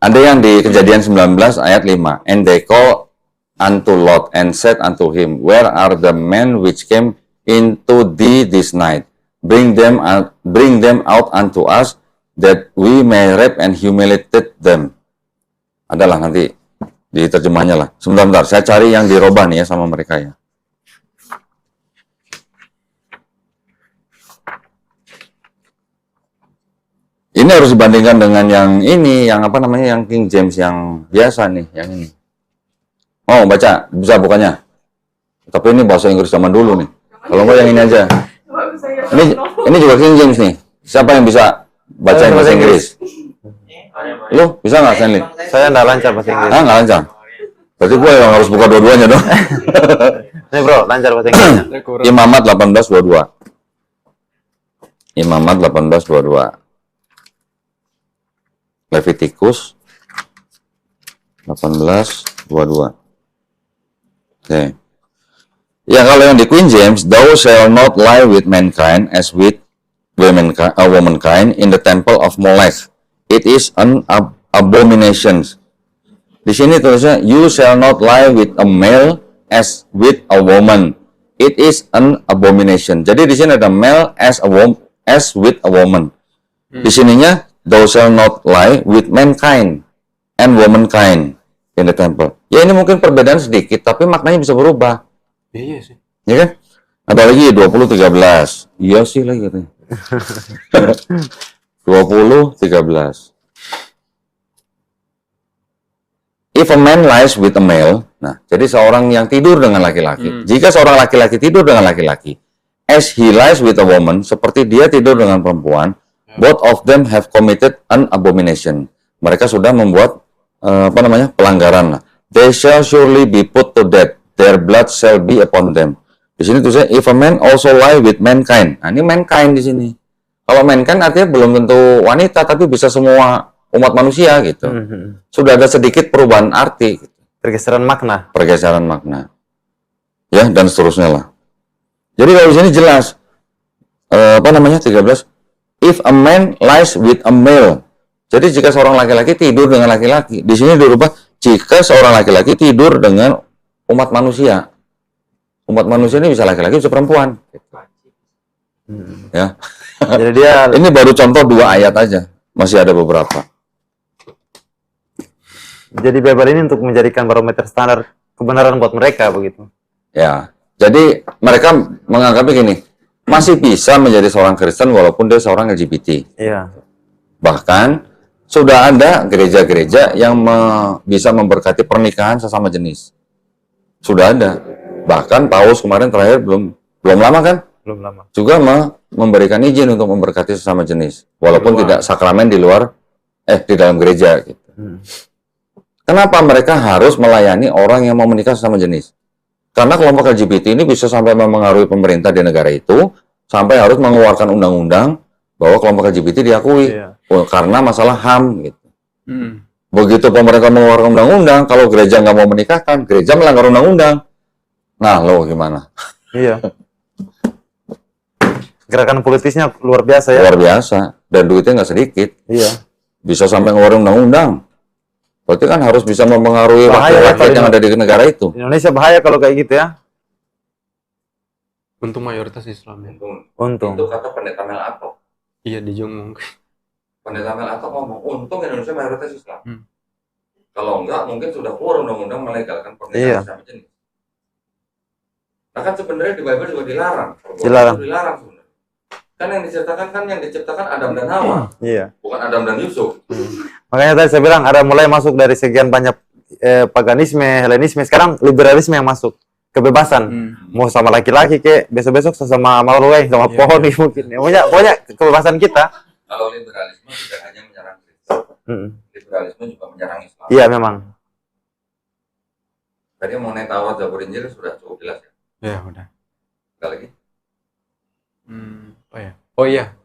Ada yang di Kejadian 19 ayat 5. And they call unto Lot and said unto him, where are the men which came into thee this night? Bring them out unto us, that we may rape and humiliate them. Adalah nanti di terjemahnya lah. Sebentar, saya cari yang dirubah nih ya sama mereka ya. Ini harus dibandingkan dengan yang ini, yang apa namanya, yang King James yang biasa nih, yang ini. Oh, baca, bisa bukannya? Tapi ini bahasa Inggris zaman dulu nih. Kalau enggak yang ini aja. Ini juga King James nih. Siapa yang bisa baca bahasa Inggris? Lu bisa nggak, Stanley? Saya nggak lancar bahasa Inggris. Ah, nggak lancar. Berarti gue yang harus buka dua-duanya dong. Nih bro, lancar bahasa Inggrisnya. Imamat 18:22. Imamat 18:22. Levitikus 18:22. Oke. Ya, kalau yang di Queen James, thou shall not lie with mankind as with womankind in the temple of Molech. It is an abomination. Di sini tulisnya, you shall not lie with a male as with a woman. It is an abomination. Jadi di sini ada male as with a woman. Di sininya, thou shall not lie with mankind and womankind in the temple. Ya ini mungkin perbedaan sedikit, tapi maknanya bisa berubah. Iya sih. Ya kan? Apalagi 20:13. Iya sih lagi katanya. 20:13. If a man lies with a male, nah, jadi seorang yang tidur dengan laki-laki. Jika seorang laki-laki tidur dengan laki-laki, as he lies with a woman, seperti dia tidur dengan perempuan, both of them have committed an abomination. Mereka sudah membuat pelanggaran lah. They shall surely be put to death. Their blood shall be upon them. Di sini tulisnya if a man also lie with mankind. Nah, ini mankind di sini. Kalau mankind artinya belum tentu wanita, tapi bisa semua umat manusia gitu. Sudah ada sedikit perubahan arti. Pergeseran makna. Pergeseran makna. Ya, dan seterusnya lah. Jadi kalau di sini jelas 13. If a man lies with a male. Jadi jika seorang laki-laki tidur dengan laki-laki, di sini dirubah jika seorang laki-laki tidur dengan umat manusia. Umat manusia ini bisa laki-laki bisa perempuan. Ya. Jadi dia ini baru contoh 2 ayat aja. Masih ada beberapa. Jadi Bible ini untuk menjadikan barometer standar kebenaran buat mereka begitu. Ya. Jadi mereka menganggap begini, masih bisa menjadi seorang Kristen walaupun dia seorang LGBT. Iya. Bahkan sudah ada gereja-gereja yang bisa memberkati pernikahan sesama jenis. Sudah ada. Bahkan Paus kemarin terakhir belum lama kan? Belum lama. Juga memberikan izin untuk memberkati sesama jenis, walaupun tidak sakramen di luar di dalam gereja gitu. Kenapa mereka harus melayani orang yang mau menikah sesama jenis? Karena kelompok LGBT ini bisa sampai memengaruhi pemerintah di negara itu, sampai harus mengeluarkan undang-undang bahwa kelompok LGBT diakui karena masalah HAM gitu. Begitu pemerintah mengeluarkan undang-undang, kalau gereja nggak mau menikahkan, gereja melanggar undang-undang. Nah, lo gimana? Iya. Gerakan politisnya luar biasa ya. Luar biasa. Dan duitnya nggak sedikit. Iya. Bisa sampai ngeluarin undang-undang. Berarti kan harus bisa mempengaruhi rakyat yang ada di negara itu. Indonesia bahaya kalau kayak gitu ya. Untung mayoritas Islam ya. Untung. Itu kata pendeta Mel Atok. Iya, dijungung. Pendeta Mel Atok ngomong, untung Indonesia mayoritas Islam. Kalau enggak, mungkin sudah keluar undang-undang melegalkan pernikahan sesama jenis. Nah kan sebenarnya di Bible juga dilarang. Dilarang sebenarnya. Kan yang diciptakan Adam dan Hawa. Iya. Bukan Adam dan Yusuf. Makanya tadi saya bilang ada mulai masuk dari sekian banyak paganisme, Helenisme, sekarang liberalisme yang masuk. Kebebasan. Mau sama laki-laki kek, besok-besok sama makhluk sama pohon mungkin. Pokoknya kebebasan kita. Kalau liberalisme tidak hanya menyerang Kristen. Liberalisme juga menyerang Islam. Iya memang. Tadi mengenai Taurat, Zabur, Injil sudah cukup jelas ya. Ya udah. Enggak lagi? Apa ya? Oh iya,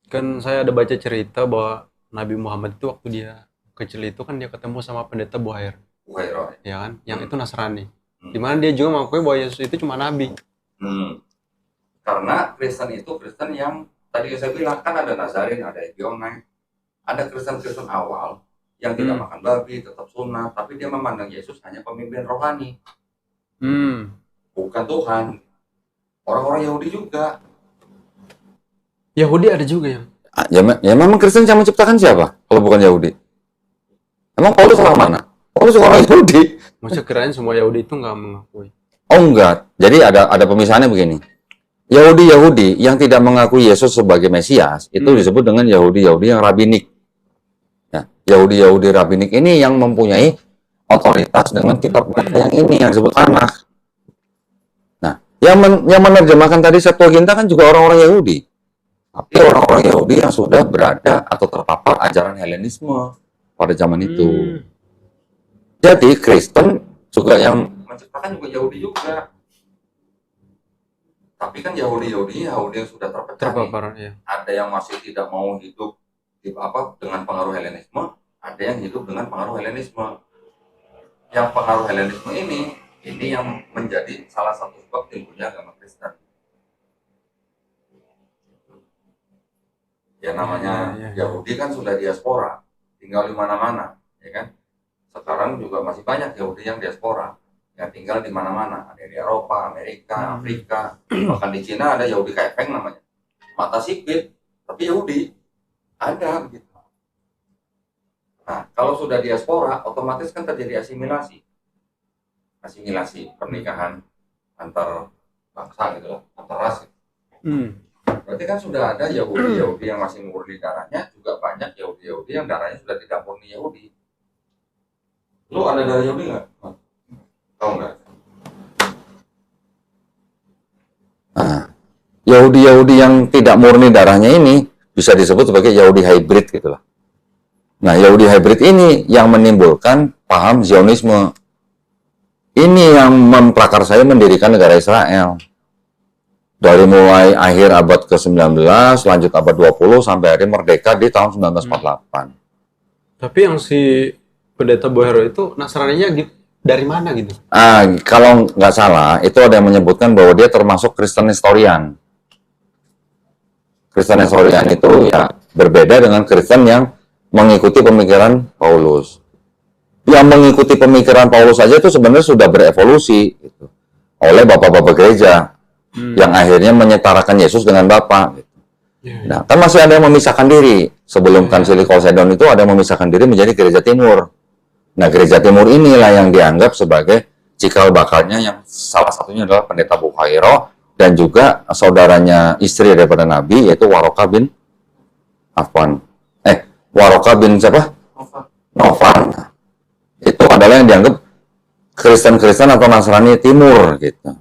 kan saya ada baca cerita bahwa Nabi Muhammad itu waktu dia kecil itu kan dia ketemu sama pendeta Buhair. Buhair, ya kan? Yang itu Nasrani. Dimana dia juga mengakui bahwa Yesus itu cuma Nabi. Karena Kristen itu Kristen yang tadi saya bilang kan ada Nazarin, ada Ebionite, ada Kristen-Kristen awal yang tidak makan babi, tetap sunnah, tapi dia memandang Yesus hanya pemimpin rohani. Bukan Tuhan. Orang-orang Yahudi juga. Yahudi ada juga yang. Ya memang Kristen yang menciptakan siapa? Kalau bukan Yahudi. Emang Paulus orang mana? Paulus orang Yahudi. Maksudnya kirain semua Yahudi itu nggak mengakui. Oh enggak. Jadi ada pemisahannya begini. Yahudi yang tidak mengakui Yesus sebagai Mesias itu disebut dengan Yahudi yang rabinik. Ya, Yahudi rabinik ini yang mempunyai otoritas dengan kitab yang ini yang disebut Tanakh. Nah, yang menerjemahkan tadi Septuaginta kan juga orang-orang Yahudi. Tapi orang-orang Yahudi yang sudah berada atau terpapar ajaran Helenisme pada zaman itu. Jadi Kristen juga yang menciptakan juga Yahudi juga. Tapi kan Yahudi yang sudah terpapar. Ya. Ada yang masih tidak mau hidup dengan pengaruh Helenisme, ada yang hidup dengan pengaruh Helenisme. Yang pengaruh Helenisme ini yang menjadi salah satu sebab timbulnya agama Kristen. Ya namanya Yahudi kan sudah diaspora, tinggal di mana-mana, ya kan? Sekarang juga masih banyak Yahudi yang diaspora, yang tinggal di mana-mana, ada di Eropa, Amerika, Afrika, bahkan di Cina ada Yahudi Kaifeng namanya, mata sipit, tapi Yahudi ada begitu. Nah, kalau sudah diaspora, otomatis kan terjadi asimilasi. Asimilasi pernikahan antar bangsa gitu loh, antar ras. Berarti kan sudah ada Yahudi yang masih murni darahnya, juga banyak Yahudi yang darahnya sudah tidak murni Yahudi. Lu ada darah Yahudi nggak? Tahu nggak? Nah, Yahudi yang tidak murni darahnya ini bisa disebut sebagai Yahudi hybrid gitu lah. Nah, Yahudi hybrid ini yang menimbulkan paham Zionisme. Ini yang memprakarsai mendirikan negara Israel. Dari mulai akhir abad ke-19, lanjut abad 20, sampai hari merdeka di tahun 1948. Tapi yang si Pendeta Bohero itu Nasraninya dari mana gitu? Kalau nggak salah, itu ada yang menyebutkan bahwa dia termasuk Kristen historian. Kristen historian itu ya berbeda dengan Kristen yang mengikuti pemikiran Paulus. Yang mengikuti pemikiran Paulus saja itu sebenarnya sudah berevolusi gitu, oleh bapak-bapak gereja yang akhirnya menyetarakan Yesus dengan Bapa. Gitu. Nah, kan masih ada yang memisahkan diri. Sebelum Konsili Chalcedon itu ada yang memisahkan diri menjadi gereja timur. Nah, gereja timur inilah yang dianggap sebagai cikal bakalnya, yang salah satunya adalah Pendeta Bohero dan juga saudaranya istri daripada Nabi, yaitu Waroka bin Affan. Waroka bin siapa? Novan. Itu adalah yang dianggap Kristen-Kristen atau Nasrani timur gitu.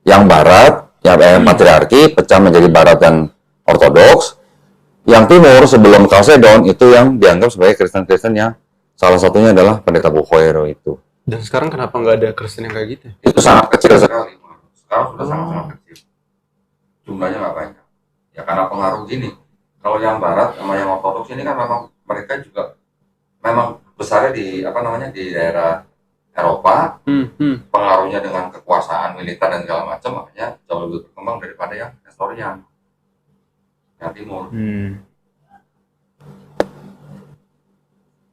Yang barat, patriarki pecah menjadi barat dan ortodoks. Yang timur sebelum Chalcedon itu yang dianggap sebagai Kristen-Kristen, yang salah satunya adalah Pendeta Bohero itu. Dan sekarang kenapa nggak ada Kristen yang kayak gitu? Itu sangat kecil sekali. Sekarang sudah sangat kecil. Jumlahnya nggak banyak. Ya karena pengaruh gini. Kalau yang barat sama yang ortodoks ini kan memang mereka juga memang besarnya di di daerah Eropa. Pengaruhnya dengan kekuasaan militer dan segala macam, makanya jauh lebih berkembang daripada yang historian, yang timur.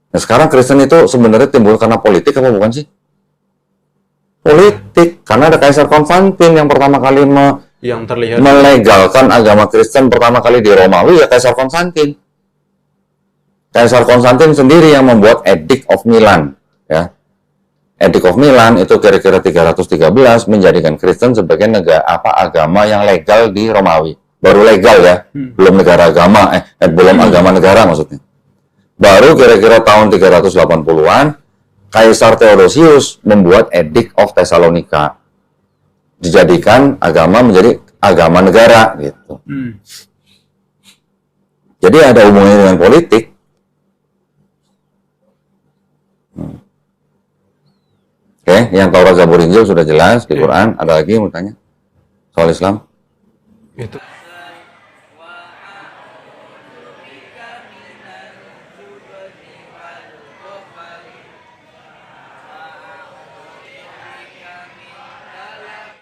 Nah, sekarang Kristen itu sebenarnya timbul karena politik apa bukan sih? Politik, karena ada Kaisar Konstantin yang pertama kali yang terlihat melegalkan agama Kristen pertama kali di Romawi, ya Kaisar Konstantin. Kaisar Konstantin sendiri yang membuat Edict of Milan, ya. Edict of Milan itu kira-kira 313 menjadikan Kristen sebagai agama yang legal di Romawi. Baru legal ya, belum negara agama, belum agama negara maksudnya. Baru kira-kira tahun 380-an, Kaisar Theodosius membuat Edict of Thessalonica. Dijadikan agama menjadi agama negara gitu. Jadi ada hubungannya dengan politik. Oke, yang Taurat, Zabur, Injil sudah jelas di Quran. Ada lagi yang mau tanya soal Islam? itu